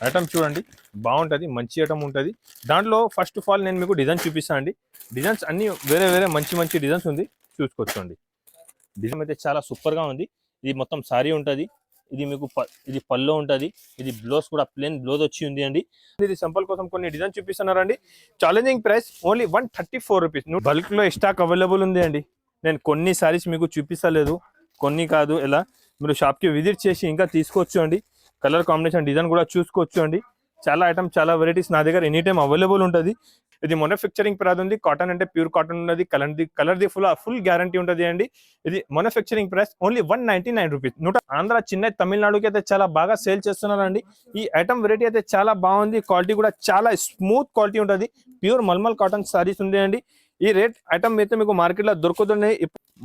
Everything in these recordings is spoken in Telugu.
ఐటమ్ చూడండి బాగుంటుంది, మంచి ఐటమ్ ఉంటుంది. దాంట్లో ఫస్ట్ ఆఫ్ ఆల్ నేను మీకు డిజైన్ చూపిస్తాను అండి. డిజైన్స్ అన్ని వేరే వేరే మంచి మంచి డిజైన్స్ ఉంది, చూసుకోవచ్చండి. డిజైన్ అయితే చాలా సూపర్గా ఉంది. ఇది మొత్తం సారీ ఉంటుంది, ఇది మీకు ఇది పల్లో ఉంటుంది, ఇది బ్లౌజ్ కూడా ప్లెయిన్ బ్లౌజ్ వచ్చి ఉంది అండి. ఇది సింపుల్ కోసం కొన్ని డిజైన్ చూపిస్తున్నారండి. Challenging price only 134 rupees. బల్క్లో స్టాక్ అవైలబుల్ ఉంది అండి. నేను కొన్ని సారీస్ మీకు చూపిస్తలేదు, కొన్ని కాదు, ఎలా మీరు షాప్కి విజిట్ చేసి ఇంకా తీసుకోవచ్చు అండి. కలర్ కాంబినేషన్ డిజైన్ కూడా చూసుకోవచ్చు అండి. చాలా ఐటమ్ చాలా వెరైటీస్ నా దగ్గర ఎనీ టైం అవైలబుల్ ఉంటుంది. ఇది మ్యానుఫ్యాక్చరింగ్ ప్రైస్ ఉంది. కాటన్ అంటే ప్యూర్ కాటన్ ఉన్నది. కలర్ది ఫుల్ గ్యారంటీ ఉంటుంది అండి. ఇది manufacturing price only 199 rupees. Andhra, Chennai, తమిళనాడుకి అయితే చాలా బాగా సేల్ చేస్తున్నారండి. ఈ ఐటమ్ వెరైటీ అయితే చాలా బాగుంది. క్వాలిటీ కూడా చాలా స్మూత్ క్వాలిటీ ఉంటుంది. ప్యూర్ మల్మల్ కాటన్ సారీస్ ఉంది అండి. ఈ రేట్ ఐటమ్ అయితే మీకు మార్కెట్లో దొరుకుతున్నాయి.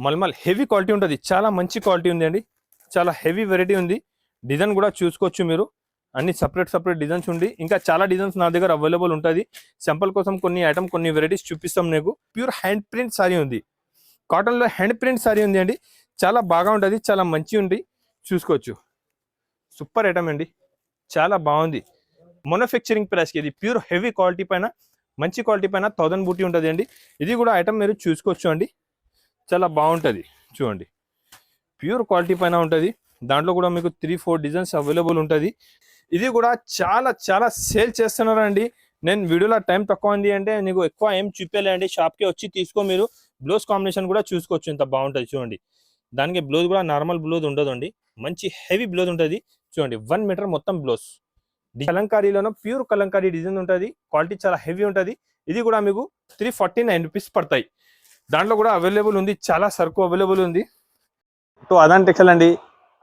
మల్మల్ హెవీ క్వాలిటీ ఉంటుంది, చాలా మంచి క్వాలిటీ ఉంది అండి. చాలా హెవీ వెరైటీ ఉంది. డిజైన్ కూడా చూసుకోవచ్చు మీరు. అన్ని సపరేట్ డిజైన్స్ ఉండి ఇంకా చాలా డిజైన్స్ నా దగ్గర అవైలబుల్ ఉంటుంది. సింపుల్ కోసం కొన్ని ఐటమ్ కొన్ని వెరైటీస్ చూపిస్తాం నీకు. ప్యూర్ హ్యాండ్ ప్రింట్ సారీ ఉంది, కాటన్లో హ్యాండ్ ప్రింట్ సారీ ఉంది అండి. చాలా బాగా ఉంటుంది, చాలా మంచి ఉంది, చూసుకోవచ్చు. సూపర్ ఐటమ్ అండి, చాలా బాగుంది. మ్యానుఫ్యాక్చరింగ్ ప్రైస్కి ఇది ప్యూర్ హెవీ క్వాలిటీ పైన, మంచి క్వాలిటీ పైన 1000 బూటీ ఉంటుంది అండి. ఇది కూడా ఐటమ్ మీరు చూసుకోవచ్చు అండి, చాలా బాగుంటుంది. చూడండి ప్యూర్ క్వాలిటీ పైన ఉంటుంది. దాంట్లో కూడా మీకు 3-4 డిజైన్స్ అవైలబుల్ ఉంటుంది. ఇది కూడా చాలా సేల్ చేస్తున్నారండి. నేను వీడియోలో టైం తక్కువ ఉంది అంటే నీకు ఎక్కువ ఏం చూపించలేండి. షాప్కి వచ్చి తీసుకో. మీరు బ్లౌజ్ కాంబినేషన్ కూడా చూసుకోవచ్చు, ఇంత బాగుంటుంది చూడండి. దానికి బ్లౌజ్ కూడా నార్మల్ బ్లౌజ్ ఉండదండి, మంచి హెవీ బ్లౌజ్ ఉంటుంది. చూడండి 1 మీటర్ మొత్తం బ్లౌజ్. కలంకారీలోనూ ప్యూర్ కలంకారీ డిజైన్ ఉంటుంది. క్వాలిటీ చాలా హెవీ ఉంటుంది. ఇది కూడా మీకు 349 రూపీస్ పడతాయి. దాంట్లో కూడా అవైలబుల్ ఉంది, చాలా సరుకు అవైలబుల్ ఉంది. సో అదాన్ టెక్స్టైల్ అండి,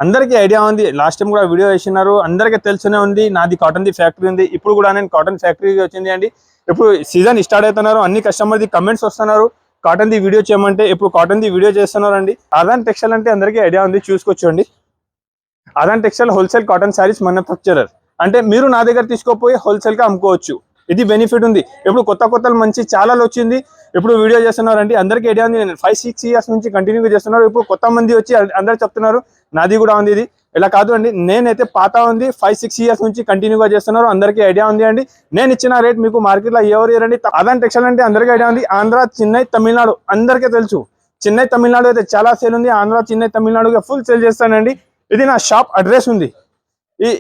అందరికీ ఐడియా ఉంది. లాస్ట్ టైం కూడా వీడియో వేసినారు, అందరికీ తెలుసునే ఉంది. నాది కాటన్ది ఫ్యాక్టరీ ఉంది. ఇప్పుడు కూడా నేను కాటన్ ఫ్యాక్టరీకి వచ్చింది అండి. ఇప్పుడు సీజన్ స్టార్ట్ అవుతున్నారు, అన్ని కస్టమర్ది కమెంట్స్ వస్తున్నారు కాటన్ది వీడియో చేయమంటే. ఇప్పుడు కాటన్ది వీడియో చేస్తున్నారు అండి. అదాన్ టెక్స్టైల్ అంటే అందరికీ ఐడియా ఉంది, చూసుకోవచ్చండి. Adan textile wholesale cotton saris manufacturer. అంటే మీరు నా దగ్గర తీసుకోపోయి హోల్సేల్గా అమ్ముకోవచ్చు. ఇది బెనిఫిట్ ఉంది. ఇప్పుడు కొత్త మంచి చాలా వచ్చింది. ఇప్పుడు వీడియో చేస్తున్నారండి, అందరికీ ఐడియా ఉంది. నేను 5-6 ఇయర్స్ నుంచి కంటిన్యూగా చేస్తున్నారు. ఇప్పుడు కొత్త మంది వచ్చి అందరు చెప్తున్నారు నాది కూడా ఉంది. ఇది ఇలా కాదు అండి, నేనైతే పాత ఉంది, 5-6 ఇయర్స్ నుంచి కంటిన్యూగా చేస్తున్నారు. అందరికీ ఐడియా ఉంది అండి. నేను ఇచ్చిన రేట్ మీకు మార్కెట్లో ఎవరు ఇవ్వరండి. అదాన్ టెక్స్టైల్ అంటే అందరికీ ఐడియా ఉంది. ఆంధ్ర, చెన్నై, తమిళనాడు అందరికీ తెలుసు. చెన్నై, తమిళనాడు అయితే చాలా సేల్ ఉంది. ఆంధ్ర, చెన్నై, తమిళనాడుగా ఫుల్ సేల్ చేస్తానండి. ఇది నా షాప్ అడ్రస్ ఉంది.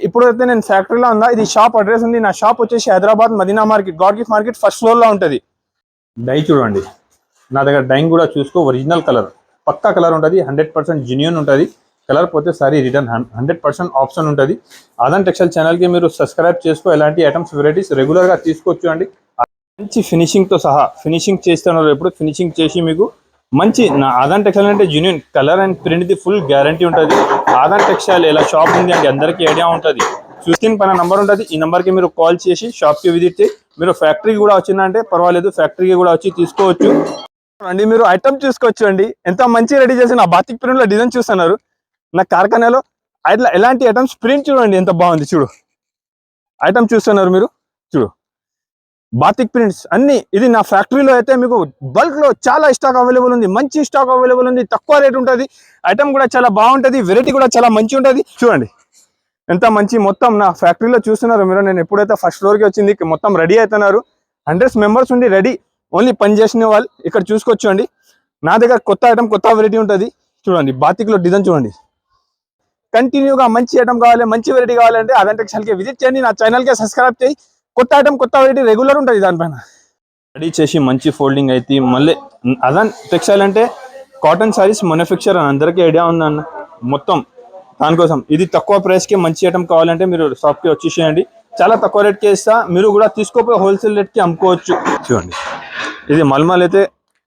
ఇప్పుడైతే నేను ఫ్యాక్టరీలో ఉందా, ఇది షాప్ అడ్రస్ ఉంది. నా షాప్ వచ్చేసి Hyderabad Madina market, God gift market first ఫ్లోర్లో ఉంటుంది. డై చూడండి, నా దగ్గర డైయింగ్ కూడా చూసుకో. ఒరిజినల్ కలర్, పక్కా కలర్ ఉంటుంది. 100% జెన్యూన్ ఉంటుంది. కలర్ పోతే సారీ రిటర్న్ 100% ఆప్షన్ ఉంటుంది. అదాన్ టెక్స్టైల్ ఛానల్కి మీరు సబ్స్క్రైబ్ చేసుకో. ఎలాంటి ఐటమ్స్ వెరైటీస్ రెగ్యులర్గా తీసుకోవచ్చు అండి. మంచి ఫినిషింగ్తో సహా ఫినిషింగ్ చేస్తున్నారు. ఎప్పుడు ఫినిషింగ్ చేసి మీకు మంచి నా అదాన్ టెక్స్టైల్ అంటే జెన్యూన్ కలర్ అండ్ ప్రింట్ది ఫుల్ గ్యారంటీ ఉంటుంది. అదాన్ టెక్స్టైల్ ఇలా షాప్ ఉంది అండి, అందరికీ ఐడియా ఉంటుంది. స్క్రీన్ పైన నంబర్ ఉంటుంది. ఈ నెంబర్కి మీరు కాల్ చేసి షాప్కి విజిట్ చేసి మీరు ఫ్యాక్టరీకి కూడా వచ్చిందంటే పర్వాలేదు, ఫ్యాక్టరీకి కూడా వచ్చి తీసుకోవచ్చు అండి. మీరు ఐటమ్ చూసుకోవచ్చు అండి, ఎంత మంచి రెడీ చేసి నా బాతిక్ ప్రింట్లో డిజైన్ చూస్తున్నారు. నా కార్ఖానాలో అట్లా ఎలాంటి ఐటమ్స్ ప్రింట్ చూడండి ఎంత బాగుంది. చూడు ఐటమ్ చూస్తున్నారు మీరు, చూడు బాతిక్ ప్రింట్స్ అన్ని. ఇది నా ఫ్యాక్టరీలో అయితే మీకు బల్క్లో చాలా స్టాక్ అవైలబుల్ ఉంది, మంచి స్టాక్ అవైలబుల్ ఉంది, తక్కువ రేట్ ఉంటుంది. ఐటమ్ కూడా చాలా బాగుంటుంది, వెరైటీ కూడా చాలా మంచి ఉంటుంది. చూడండి ఎంత మంచి మొత్తం నా ఫ్యాక్టరీలో చూస్తున్నారు మీరు. నేను ఎప్పుడైతే ఫస్ట్ ఫ్లోర్కి వచ్చింది మొత్తం రెడీ అవుతున్నారు. 100 మెంబర్స్ ఉండి రెడీ, ఓన్లీ పని చేసిన వాళ్ళు ఇక్కడ చూసుకోవచ్చు అండి. నా దగ్గర కొత్త ఐటమ్ కొత్త వెరైటీ ఉంటుంది. చూడండి బాతిక్లో డిజైన్ చూడండి. కంటిన్యూగా మంచి ఐటమ్ కావాలి, మంచి వెరైటీ కావాలంటే అదాన్ టెక్స్టైల్కి విజిట్ చేయండి. నా ఛానల్కి సబ్స్క్రైబ్ చేయి. కొత్త ఐటమ్ కొత్త వెరైటీ రెగ్యులర్ ఉంటుంది. దానిపైన రెడీ చేసి మంచి ఫోల్డింగ్ అయితే మళ్ళీ. అదాన్ టెక్స్టైల్ అంటే కాటన్ సారీస్ మ్యానుఫ్యాక్చర్ అని అందరికీ ఐడియా ఉందన్న మొత్తం. దానికోసం ఇది తక్కువ ప్రైస్కి మంచి ఐటమ్ కావాలంటే మీరు షాప్కి వచ్చేసేయండి. చాలా తక్కువ రేట్కి ఇస్తా, మీరు కూడా తీసుకోపోయి హోల్సేల్ రేట్కి అమ్ముకోవచ్చు. చూడండి ఇది మల్మల్ అయితే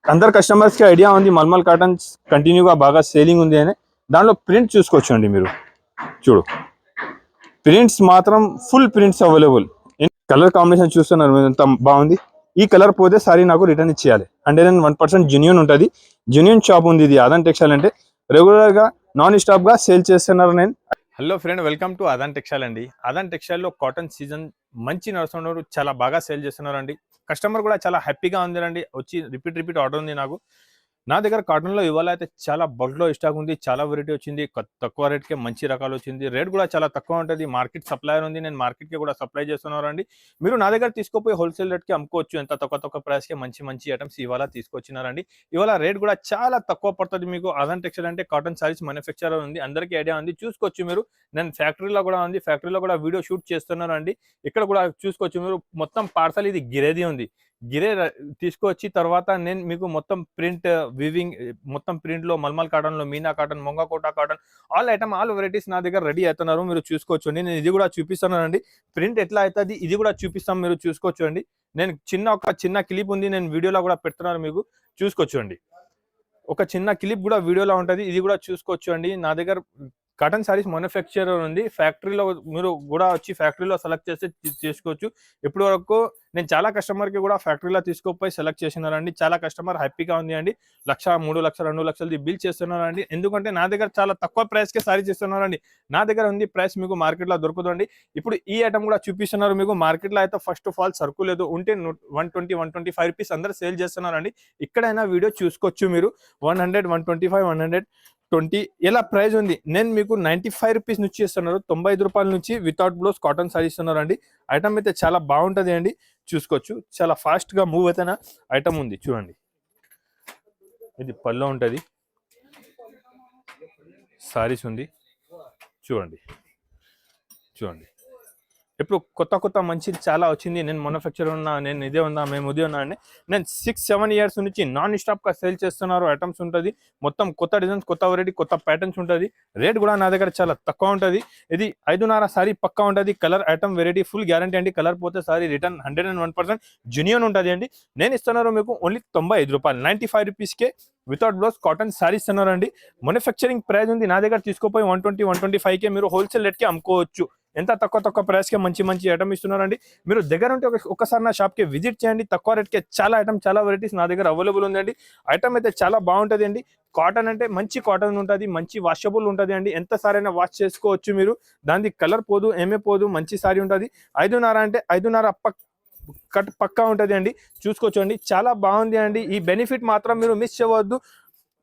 అందరు కస్టమర్స్కి ఐడియా ఉంది. మల్మల్ కాటన్స్ కంటిన్యూగా బాగా సేలింగ్ ఉంది అని. దాంట్లో ప్రింట్ చూసుకోవచ్చు అండి మీరు. చూడు ప్రింట్స్ మాత్రం full prints available. Colour combination చూస్తున్నారు మీరు ఎంత బాగుంది. ఈ కలర్ పోతే సారీ నాకు రిటర్న్ ఇచ్చేయాలి. 101% జెన్యూన్ ఉంటుంది. జెన్యూన్ షాప్ ఉంది ఇది అదాన్ టెక్స్టైల్ అంటే. రెగ్యులర్గా నాన్ స్టాప్గా సేల్ చేస్తున్నారు. నేను hello friend, welcome to Adan textile అండి. అదాన్ టెక్స్టైల్లో కాటన్ సీజన్ మంచి నడుస్తున్నారు, చాలా బాగా సేల్ చేస్తున్నారు అండి. కస్టమర్ కూడా చాలా హ్యాపీగా ఉంది అండి. వచ్చి రిపీట్ ఆర్డర్ ఉంది నాకు. నా దగ్గర కాటన్లో ఇవాళ అయితే చాలా బల్క్లో స్టాక్ ఉంది, చాలా వెరైటీ వచ్చింది, తక్కువ రేట్కే మంచి రకాలు వచ్చింది, రేట్ కూడా చాలా తక్కువ ఉంటుంది. మార్కెట్ సప్లయర్ ఉంది, నేను మార్కెట్కి కూడా సప్లై చేస్తున్నాను అండి. మీరు నా దగ్గర తీసుకుపోయి హోల్సేల్ రేట్కి అమ్ముకోవచ్చు, ఎంత తక్కువ ప్రైస్కి మంచి మంచి ఐటమ్స్ ఇవాళ తీసుకొచ్చినారండి. ఇవాళ రేట్ కూడా చాలా తక్కువ పడుతుంది మీకు. అజంతా టెక్స్టైల్ అంటే కాటన్ సారీస్ మ్యానుఫ్యాక్చరర్ ఉంది, అందరికీ ఐడియా ఉంది, చూసుకోవచ్చు మీరు. నేను ఫ్యాక్టరీలో కూడా ఉంది, ఫ్యాక్టరీలో కూడా వీడియో షూట్ చేస్తున్నాను అండి. ఇక్కడ కూడా చూసుకోవచ్చు మీరు. మొత్తం పార్సల్ ఇది గిరేది ఉంది, గిరే తీసుకొచ్చి తర్వాత నేను మీకు మొత్తం ప్రింట్ వివింగ్ మొత్తం ప్రింట్లో మల్మల్ కాటన్లో మీనా కాటన్, మొంగా కోటా కాటన్, ఆల్ వెరైటీస్ నా దగ్గర రెడీ అవుతున్నారు, మీరు చూసుకోవచ్చు అండి. నేను ఇది కూడా చూపిస్తున్నానండి, ప్రింట్ ఎట్లా అవుతుంది ఇది కూడా చూపిస్తాం, మీరు చూసుకోవచ్చు అండి. నేను ఒక చిన్న క్లిప్ ఉంది, నేను వీడియోలో కూడా పెడుతున్నాను, మీకు చూసుకోవచ్చు అండి. ఒక చిన్న క్లిప్ కూడా వీడియోలో ఉంటుంది, ఇది కూడా చూసుకోవచ్చు అండి. నా దగ్గర కాటన్ సారీస్ మ్యానుఫ్యాక్చరర్ ఉంది, ఫ్యాక్టరీలో మీరు కూడా వచ్చి ఫ్యాక్టరీలో సెలెక్ట్ చేస్తే చేసుకోవచ్చు. ఇప్పటి వరకు నేను చాలా కస్టమర్కి కూడా ఫ్యాక్టరీలో తీసుకోపోయి సెలెక్ట్ చేసినారండి. చాలా కస్టమర్ హ్యాపీగా ఉంది అండి. 1,00,000, 3,00,000, 2,00,000 బిల్ చేస్తున్నారండి. ఎందుకంటే నా దగ్గర చాలా తక్కువ ప్రైస్కే సారీ చేస్తున్నారండి. నా దగ్గర ఉంది ప్రైస్ మీకు మార్కెట్లో దొరుకుతుంది. ఇప్పుడు ఈ ఐటమ్ కూడా చూపిస్తున్నారు మీకు. మార్కెట్లో అయితే ఫస్ట్ ఆఫ్ ఆల్ సరుకు లేదు, ఉంటే 120, 125 రూపీస్ అందరూ సేల్ చేస్తున్నారండి. ఇక్కడైనా వీడియో చూసుకోవచ్చు మీరు. 100, 125, 120 ఇలా ప్రైస్ ఉంది. నేను మీకు 95 రూపీస్ నుంచి ఇస్తున్నారు, 95 రూపాయల నుంచి వితౌట్ బ్లౌజ్ కాటన్ సారీ ఇస్తున్నారు అండి. ఐటమ్ అయితే చాలా బాగుంటుంది అండి, చూసుకోవచ్చు. చాలా ఫాస్ట్గా మూవ్ అయితేనే ఐటమ్ ఉంది, చూడండి. ఇది పళ్ళు ఉంటుంది, సారీస్ ఉంది, చూడండి. ఇప్పుడు కొత్త మంచి చాలా వచ్చింది. నేను మ్యానుఫ్యాక్చర్ ఉన్నా, నేను ఇదే ఉన్నా, మేము ఇదే ఉన్నా అండి. నేను 6-7 ఇయర్స్ నుంచి నాన్ స్టాప్గా సేల్ చేస్తున్నారు. ఐటమ్స్ ఉంటుంది మొత్తం, కొత్త డిజైన్స్, కొత్త వెరైటీ, కొత్త ప్యాటర్న్స్ ఉంటుంది. రేట్ కూడా నా దగ్గర చాలా తక్కువ ఉంటుంది. ఇది 5.5 సారీ పక్కా ఉంటుంది. Colour item variety full guarantee అండి. కలర్ పోతే సారీ రిటర్న్ 101% జెన్యూన్ ఉంటుంది అండి. నేను ఇస్తున్నారు మీకు ఓన్లీ 95 రూపాయలు, 95 రూపీస్కే వితౌట్ బ్లౌజ్ కాటన్ సారీ ఇస్తున్నారండి. మ్యానుఫ్యాక్చరింగ్ ప్రైస్ ఉంది, నా దగ్గర తీసుకోపోయి 120, 125కే మీరు హోల్సేల్ రేట్కి అమ్ముకోవచ్చు. ఎంత తక్కువ ప్రైస్కే మంచి ఐటమ్ ఇస్తున్నారండి. మీరు దగ్గర ఉంటే ఒకసారి నా షాప్కి విజిట్ చేయండి. తక్కువ రేట్కే చాలా ఐటమ్, చాలా వెరైటీస్ నా దగ్గర అవైలబుల్ ఉందండి. ఐటమ్ అయితే చాలా బాగుంటుంది అండి. కాటన్ అంటే మంచి కాటన్ ఉంటుంది, మంచి వాషబుల్ ఉంటుంది అండి. ఎంత సారైనా వాష్ చేసుకోవచ్చు మీరు, దాని కలర్ పోదు, ఏమే పోదు, మంచి సారీ ఉంటుంది. 5.5 అంటే 5.5 కట్ పక్కా ఉంటుంది అండి, చూసుకోవచ్చు అండి. చాలా బాగుంది అండి. ఈ బెనిఫిట్ మాత్రం మీరు మిస్ చేయవద్దు.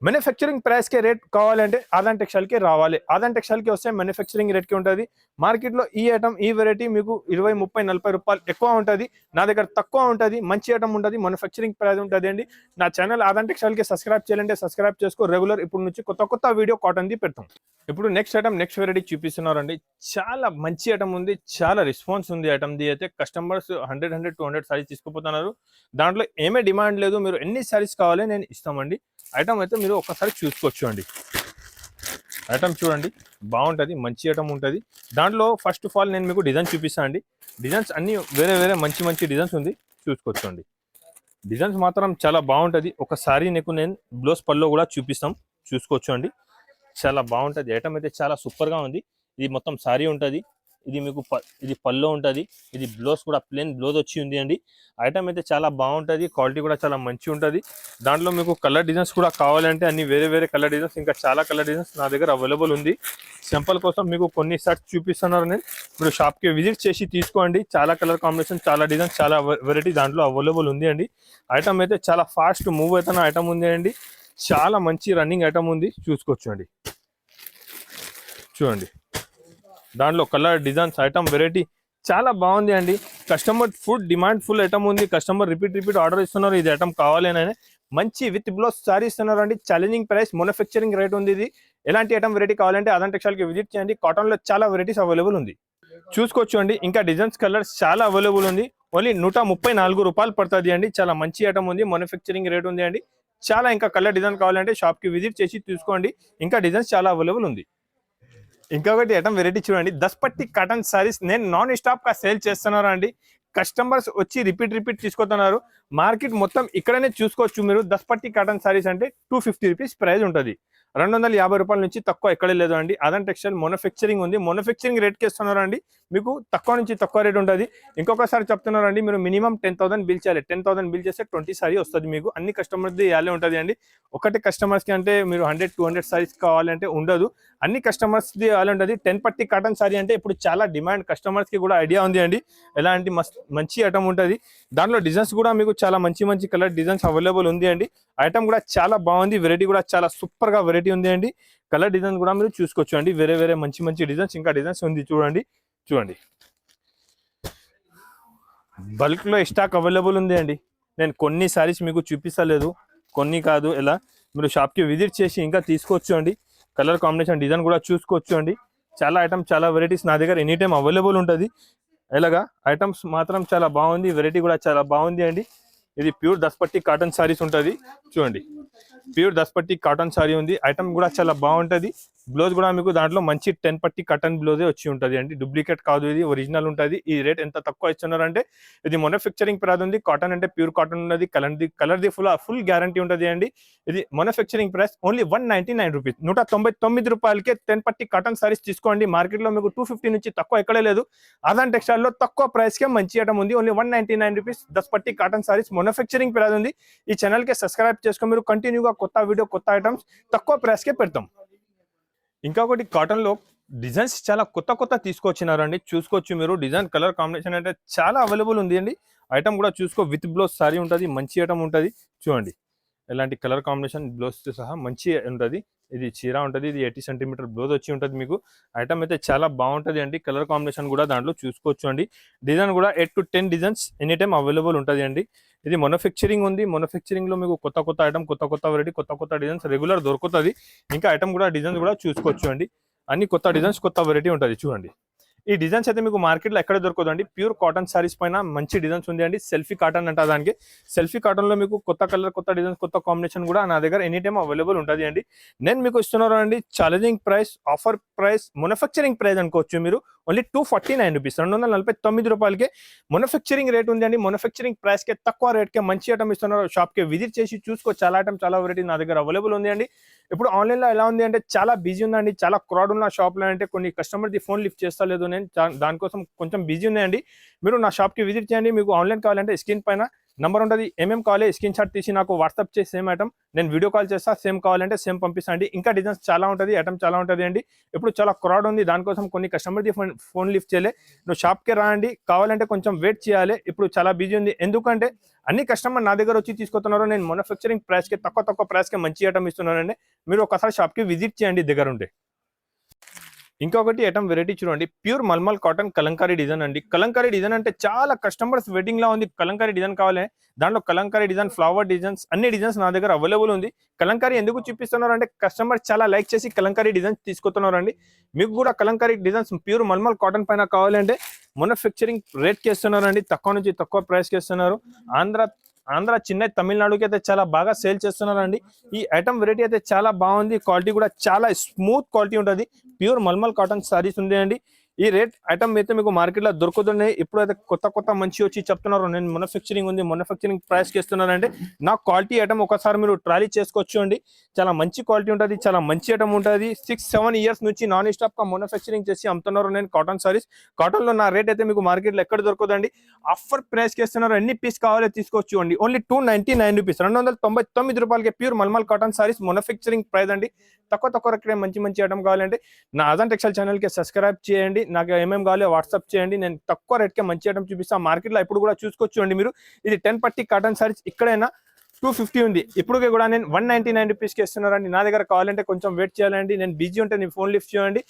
మ్యానుఫ్యాక్చరింగ్ ప్రైస్కే రేట్ కావాలంటే ఆదాన్ టెక్స్టైల్కి రావాలి. ఆదాన్ టెక్స్టైల్కి వస్తే మ్యానుఫ్యాక్చరింగ్ రేట్కి ఉంటుంది. మార్కెట్లో ఈ ఐటమ్, ఈ వెరైటీ మీకు 20, 30, 40 రూపాయలు ఎక్కువ ఉంటుంది. నా దగ్గర తక్కువ ఉంటుంది, మంచి ఐటమ్ ఉంటుంది, మ్యానుఫ్యాక్చరింగ్ ప్రైస్ ఉంటుంది అండి. నా ఛానల్ ఆదాన్ టెక్స్టైల్కి సబ్స్క్రైబ్ చేయాలంటే సబ్స్క్రైబ్ చేసుకో. రెగ్యులర్ ఇప్పుడు నుంచి కొత్త వీడియో కాటన్ది పెడతాం. ఇప్పుడు నెక్స్ట్ ఐటమ్, నెక్స్ట్ వెరైటీ చూపిస్తున్నారండి. చాలా మంచి ఐటమ్ ఉంది, చాలా రెస్పాన్స్ ఉంది ఐటమ్ది అయితే. కస్టమర్స్ 100, 200 సారీస్ తీసుకుపోతున్నారు. దాంట్లో ఏమే డిమాండ్ లేదు, మీరు ఎన్ని సారీస్ కావాలి నేను ఇస్తామండి. ఐటమ్ అయితే మీరు ఒకసారి చూసుకోవచ్చు అండి. ఐటమ్ చూడండి, బాగుంటుంది, మంచి ఐటమ్ ఉంటుంది. దాంట్లో ఫస్ట్ ఆఫ్ ఆల్ నేను మీకు డిజైన్ చూపిస్తాను అండి. డిజైన్స్ అన్నీ వేరే మంచి డిజైన్స్ ఉంది, చూసుకోవచ్చు అండి. డిజైన్స్ మాత్రం చాలా బాగుంటుంది. ఒకసారి నీకు నేను బ్లౌజ్ పల్లో కూడా చూపిస్తాం, చూసుకోవచ్చు అండి. చాలా బాగుంటుంది ఐటమ్ అయితే, చాలా సూపర్గా ఉంది. ఇది మొత్తం సారీ ఉంటుంది, ఇది మీకు ఇది పల్లో ఉంటుంది. ఇది బ్లౌజ్ కూడా ప్లెయిన్ బ్లౌజ్ వచ్చి ఉంది అండి. ఐటమ్ అయితే చాలా బాగుంటుంది, క్వాలిటీ కూడా చాలా మంచి ఉంటుంది. దాంట్లో మీకు కలర్ డిజైన్స్ కూడా కావాలంటే అన్ని వేరే కలర్ డిజైన్స్, ఇంకా చాలా కలర్ డిజైన్స్ నా దగ్గర అవైలబుల్ ఉంది. సింపుల్ కోసం మీకు కొన్ని సెట్స్ చూపిస్తున్నారు నేను, మీరు షాప్కి విజిట్ చేసి తీసుకోండి. చాలా కలర్ కాంబినేషన్, చాలా డిజైన్స్, చాలా వెరైటీ దాంట్లో అవైలబుల్ ఉంది అండి. ఐటమ్ అయితే చాలా ఫాస్ట్ మూవ్ అవుతున్న ఐటమ్ ఉంది అండి. చాలా మంచి రన్నింగ్ ఐటమ్ ఉంది, చూసుకోవచ్చు అండి. చూడండి, దాంట్లో కలర్ డిజైన్స్, ఐటమ్ వెరైటీ చాలా బాగుంది అండి. Customer food demand full item ఉంది. కస్టమర్ రిపీట్ ఆర్డర్ ఇస్తున్నారు, ఇది ఐటమ్ కావాలి అని. మంచి విత్ బ్లౌజ్ సారీ ఇస్తున్నారు అండి. ఛాలెంజింగ్ ప్రైస్, మ్యానుఫ్యాక్చరింగ్ రేట్ ఉంది. ఇది ఎలాంటి ఐటమ్ వెరైటీ కావాలంటే ఆదాన్ టెక్స్టైల్కి విజిట్ చేయండి. కాటన్లో చాలా వెరైటీస్ అవైలబుల్ ఉంది, చూసుకోవచ్చు అండి. ఇంకా డిజైన్స్, కలర్స్ చాలా అవైలబుల్ ఉంది. ఓన్లీ 134 రూపాయలు పడుతుంది అండి. చాలా మంచి ఐటమ్ ఉంది, మ్యానుఫ్యాక్చరింగ్ రేట్ ఉంది అండి. చాలా ఇంకా కలర్ డిజైన్ కావాలంటే షాప్కి విజిట్ చేసి తీసుకోండి. ఇంకా డిజైన్స్ చాలా అవైలబుల్ ఉంది. ఇంకొకటి ఐటమ్ వెరైటీ చూడండి, 10 పట్టి కాటన్ సారీస్ నేను నాన్ స్టాప్గా సేల్ చేస్తున్నారు అండి. కస్టమర్స్ వచ్చి రిపీట్ తీసుకుంటున్నారు. మార్కెట్ మొత్తం ఇక్కడనే చూసుకోవచ్చు మీరు. 10 పట్టి కాటన్ సారీస్ అంటే 250 రూపీస్ ప్రైస్ ఉంటుంది. 250 రూపాయల నుంచి తక్కువ ఎక్కడే లేదు అండి. ఆదాన్ టెక్స్టైల్ మ్యానుఫ్యాక్చరింగ్ ఉంది, మ్యానుఫ్యాక్చరింగ్ రేట్కి ఇస్తున్నారు అండి. మీకు తక్కువ నుంచి తక్కువ రేట్ ఉంటుంది. ఇంకొకసారి చెప్తున్నారు అండి, మీరు మినిమం 10,000 బిల్ చేయాలి. 10,000 బిల్ చేస్తే 20 సారీ వస్తుంది మీకు. అన్ని కస్టమర్ది ఇవ్వాలి ఉంటుంది అండి. ఒకటి కస్టమర్స్కి అంటే మీరు 100, 200 సారీస్ కావాలంటే ఉండదు. అన్ని కస్టమర్స్ది ఇవ్వాలి ఉంటుంది. 10 పట్టి కాటన్ సారీ అంటే ఇప్పుడు చాలా డిమాండ్, కస్టమర్స్కి కూడా ఐడియా ఉంది అండి. ఎలాంటి మంచి ఐటమ్ ఉంటుంది. దాంట్లో డిజైన్స్ కూడా మీకు చాలా మంచి కలర్ డిజైన్స్ అవైలబుల్ ఉంది అండి. ఐటమ్ కూడా చాలా బాగుంది, వెరైటీ కూడా చాలా సూపర్ గా వెరైటీ ఉంది అండి. కలర్ డిజైన్ కూడా మీరు చూసుకోవచ్చు అండి, వేరే వేరే మంచి మంచి డిజైన్స్ ఇంకా డిజైన్స్ ఉంది చూడండి. చూడండి బల్క్ లో స్టాక్ అవైలబుల్ ఉంది అండి. నేను కొన్ని సారీస్ మీకు చూపిస్తలేదు, కొన్ని కాదు, ఎలా మీరు షాప్ కి విజిట్ చేసి ఇంకా తీసుకోవచ్చు అండి. కలర్ కాంబినేషన్ డిజైన్ కూడా చూసుకోవచ్చు అండి. చాలా ఐటమ్ చాలా వెరైటీస్ నా దగ్గర ఎనీ టైం అవైలబుల్ ఉంటుంది. ఎలాగా ఐటమ్స్ మాత్రం చాలా బాగుంది, వెరైటీ కూడా చాలా బాగుంది అండి. ఇది ప్యూర్ దస్పట్టి కాటన్ సారీస్ ఉంటుంది చూడండి. ప్యూర్ దస్పట్టి కాటన్ సారీ ఉంది, ఐటమ్ కూడా చాలా బాగుంటుంది. బ్లౌజ్ కూడా మీకు దాంట్లో మంచి 10 పట్టి కాటన్ బ్లౌజే వచ్చి ఉంటుంది అండి, డూప్లికేట్ కాదు, ఇది ఒరిజినల్ ఉంటుంది. ఈ రేట్ ఎంత తక్కువ ఇస్తున్నారంటే ఇది మ్యానుఫ్యాక్చరింగ్ ప్రైస్ ఉంది. కాటన్ అంటే ప్యూర్ కాటన్ ఉన్నది, కలర్ది ఫుల్ గ్యారంటీ ఉంటుంది అండి. ఇది మ్యానుఫ్యాక్చరింగ్ ప్రైస్ ఓన్లీ 199 రూపీస్, 199 రూపాయలకే 10 పట్టి కాటన్ సారీస్ తీసుకోండి. మార్కెట్లో మీకు 250 నుంచి తక్కువ ఎక్కడే లేదు. ఆదాన్ టెక్స్టైల్ లో తక్కువ ప్రైస్ కే మంచి ఐటమ్ ఉంది, ఓన్లీ 199 రూపీస్ 10 పట్టి కాటన్ సారీస్ మ్యానుఫ్యాక్చరింగ్ ప్రైస్ ఉంది. ఈ ఛానల్ కి సబ్స్క్రైబ్ చేసుకొని మీరు కంటిన్యూగా కొత్త వీడియో కొత్త ఐటమ్స్ తక్కువ ప్రైస్ కే పెడతాం. ఇంకొకటి కాటన్ లో డిజైన్స్ చాలా కొత్త కొత్త తీసుకొచ్చినారండి, చూసుకోవచ్చు మీరు. డిజైన్ కలర్ కాంబినేషన్ అంటే చాలా అవైలబుల్ ఉంది అండి. ఐటమ్ కూడా చూసుకో, విత్ బ్లౌజ్ సారీ ఉంటుంది, మంచి ఐటమ్ ఉంటుంది చూడండి. ఎలాంటి కలర్ కాంబినేషన్ బ్లౌజ్ తో సహా మంచి ఉంటుంది. ఇది చీర ఉంటుంది, ఇది 80 సెంటీమీటర్ బ్లౌజ్ వచ్చి ఉంటుంది మీకు. ఐటమ్ అయితే చాలా బాగుంటుంది అండి. కలర్ కాంబినేషన్ కూడా దాంట్లో చూసుకోవచ్చు అండి. డిజైన్ కూడా 8 to 10 designs any time available ఉంటుంది అండి. ఇది మ్యానుఫ్యాక్చరింగ్ ఉంది, మ్యానుఫ్యాక్చరింగ్ లో మీకు కొత్త కొత్త ఐటమ్, కొత్త కొత్త వెరైటీ, కొత్త కొత్త డిజైన్స్ రెగ్యులర్ దొరుకుతుంది. ఇంకా ఐటమ్ కూడా డిజైన్స్ కూడా చూసుకోవచ్చు అండి. అన్ని కొత్త డిజైన్స్ కొత్త వెరైటీ ఉంటుంది చూడండి. ఈ డిజైన్స్ అయితే మీకు మార్కెట్లో ఎక్కడ దొరకదండి. ప్యూర్ కాటన్ సారీస్ పైన మంచి డిజైన్స్ ఉంది అండి. సెల్ఫీ కాటన్ అంట దానికి. సెల్ఫీ కాటన్ లో మీకు కొత్త కలర్, కొత్త డిజైన్స్, కొత్త కాంబినేషన్ కూడా నా దగ్గర ఎనీ టైం అవైలబుల్ ఉంటుంది అండి. నేను మీకు ఇస్తున్నాను అండి challenging price, offer price, manufacturing price అనుకోవచ్చు మీరు. ఓన్లీ 249 రూపీస్, 249 రూపాయలకే మ్యానుఫ్యాక్చరింగ్ రేట్ ఉంది అండి. మ్యానుఫ్యాక్చరింగ్ ప్రైస్ కే తక్కువ రేట్ కే మంచి ఐటమ్ ఇస్తున్నారు. షాప్ కి విజిట్ చేసి చూసుకో, చాలా ఐటమ్ చాలా వెరైటీ నా దగ్గర అవైలబుల్ ఉంది అండి. ఇప్పుడు ఆన్లైన్ లో ఎలా ఉంది అంటే చాలా బిజీ ఉందండి, చాలా క్రౌడ్ ఉన్న షాప్ లో అంటే కొన్ని కస్టమర్ ది ఫోన్ లిఫ్ట్ చేస్తలేదు. నేను దానికోసం కొంచెం బిజీ ఉన్నాయండి. మీరు నా షాప్ కి విజిట్ చేయండి. మీకు ఆన్లైన్ కావాలంటే స్క్రీన్ పైన నంబర్ ఉంటుంది, ఏమేమి కావాలి స్క్రీన్ షాట్ తీసి నాకు వాట్సాప్ చేసి సేమ్ ఐటమ్ నేను వీడియో కాల్ చేస్తా, సేమ్ కావాలంటే సేమ్ పంపిస్తాను. ఇంకా డిజైన్స్ చాలా ఉంటుంది, ఐటమ్ చాలా ఉంటుంది అండి. ఇప్పుడు చాలా క్రౌడ్ ఉంది, దానికోసం కొన్ని కస్టమర్ది ఫోన్ లిఫ్ట్ చేయలే. నువ్వు షాప్కే రాండి, కావాలంటే కొంచెం వెయిట్ చేయాలి. ఇప్పుడు చాలా బిజీ ఉంది, ఎందుకంటే అన్ని కస్టమర్ నా దగ్గర వచ్చి తీసుకొస్తున్నారు. నేను మ్యానుఫ్యాక్చరింగ్ ప్రైస్కి తక్కువ ప్రైస్కి మంచి ఐటమ్ ఇస్తున్నానండి. మీరు ఒకసారి షాప్కి విజిట్ చేయండి దగ్గర ఉంటే. ఇంకొకటి ఐటమ్ వెరైటీ చూడండి, pure mulmul cotton Kalamkari design అండి. కలంకారీ డిజైన్ అంటే చాలా కస్టమర్స్ వెయిటింగ్ లా ఉంది. కలంకారీ డిజైన్ కావాలి, దాంట్లో కలంకారీ డిజైన్, ఫ్లవర్ డిజైన్స్, అన్ని డిజైన్స్ నా దగ్గర అవైలబుల్ ఉంది. కలంకారీ ఎందుకు చూపిస్తున్నారు అంటే కస్టమర్ చాలా లైక్ చేసి కలంకారీ డిజైన్స్ తీసుకొస్తున్నారు అండి. మీకు కూడా Kalamkari designs pure mulmul cotton పైన కావాలంటే మ్యానుఫ్యాక్చరింగ్ రేట్ కి ఇస్తున్నారండి, తక్కువ నుంచి తక్కువ ప్రైస్ కి ఇస్తున్నారు. ఆంధ్ర, చెన్నై, తమిళనాడుకి అయితే చాలా బాగా సేల్ చేస్తున్నారండి. ఈ ఐటమ్ వెరైటీ అయితే చాలా బాగుంది, క్వాలిటీ కూడా చాలా స్మూత్ క్వాలిటీ ఉంటుంది. ప్యూర్ మల్మల్ కాటన్ సారీస్ ఉంది అండి. ఈ రేట్ ఐటమ్ అయితే మీకు మార్కెట్లో దొరుకుతుంది. ఇప్పుడు అయితే కొత్త మంచి వచ్చి చెప్తున్నారు, నేను మ్యానుఫ్యాక్చరింగ్ ఉంది, మ్యానుఫ్యాక్చరింగ్ ప్రైస్కి ఇస్తున్నానంటే నా క్వాలిటీ ఐటమ్ ఒకసారి మీరు ట్రాలీ చేసుకోవచ్చు అండి. చాలా మంచి క్వాలిటీ ఉంటుంది, చాలా మంచి ఐటమ్ ఉంటుంది. 6-7 ఇయర్స్ నుంచి నాన్ స్టాప్ గా మ్యానుఫ్యాక్చరింగ్ చేసి అమ్ముతున్నారు నేను కాటన్ సారీస్. కాటన్ లో నా రేట్ అయితే మీకు మార్కెట్లో ఎక్కడ దొరకదండి. ఆఫర్ ప్రైస్ కి ఇస్తున్నారు, ఎన్ని పీస్ కావాలో తీసుకోవచ్చు అండి. ఓన్లీ 299 రూపీస్, 299 రూపాయలకి pure mulmul cotton saris manufacturing price అండి. తక్కువ రేట్ మంచి ఐటమ్ కావాలంటే నా ఆదాన్ టెక్స్టైల్ ఛానల్ కి సబ్స్క్రైబ్ చేయండి. నాకు ఏమేమి కావాలో వాట్సాప్ చేయండి, నేను తక్కువ రేట్కే మంచి ఐటమ్ చూపిస్తాను. మార్కెట్లో ఇప్పుడు కూడా చూసుకోవచ్చు అండి మీరు. ఇది 10 పట్టి కాటన్ సారీస్ ఇక్కడైనా 250 ఉంది, ఇప్పుడు కూడా నేను 199 రూపీస్కి ఇస్తున్నారండి. నా దగ్గర కావాలంటే కొంచెం వెయిట్ చేయాలండి, నేను బిజీ ఉంటే నేను ఫోన్ లిఫ్ట్ చేయండి.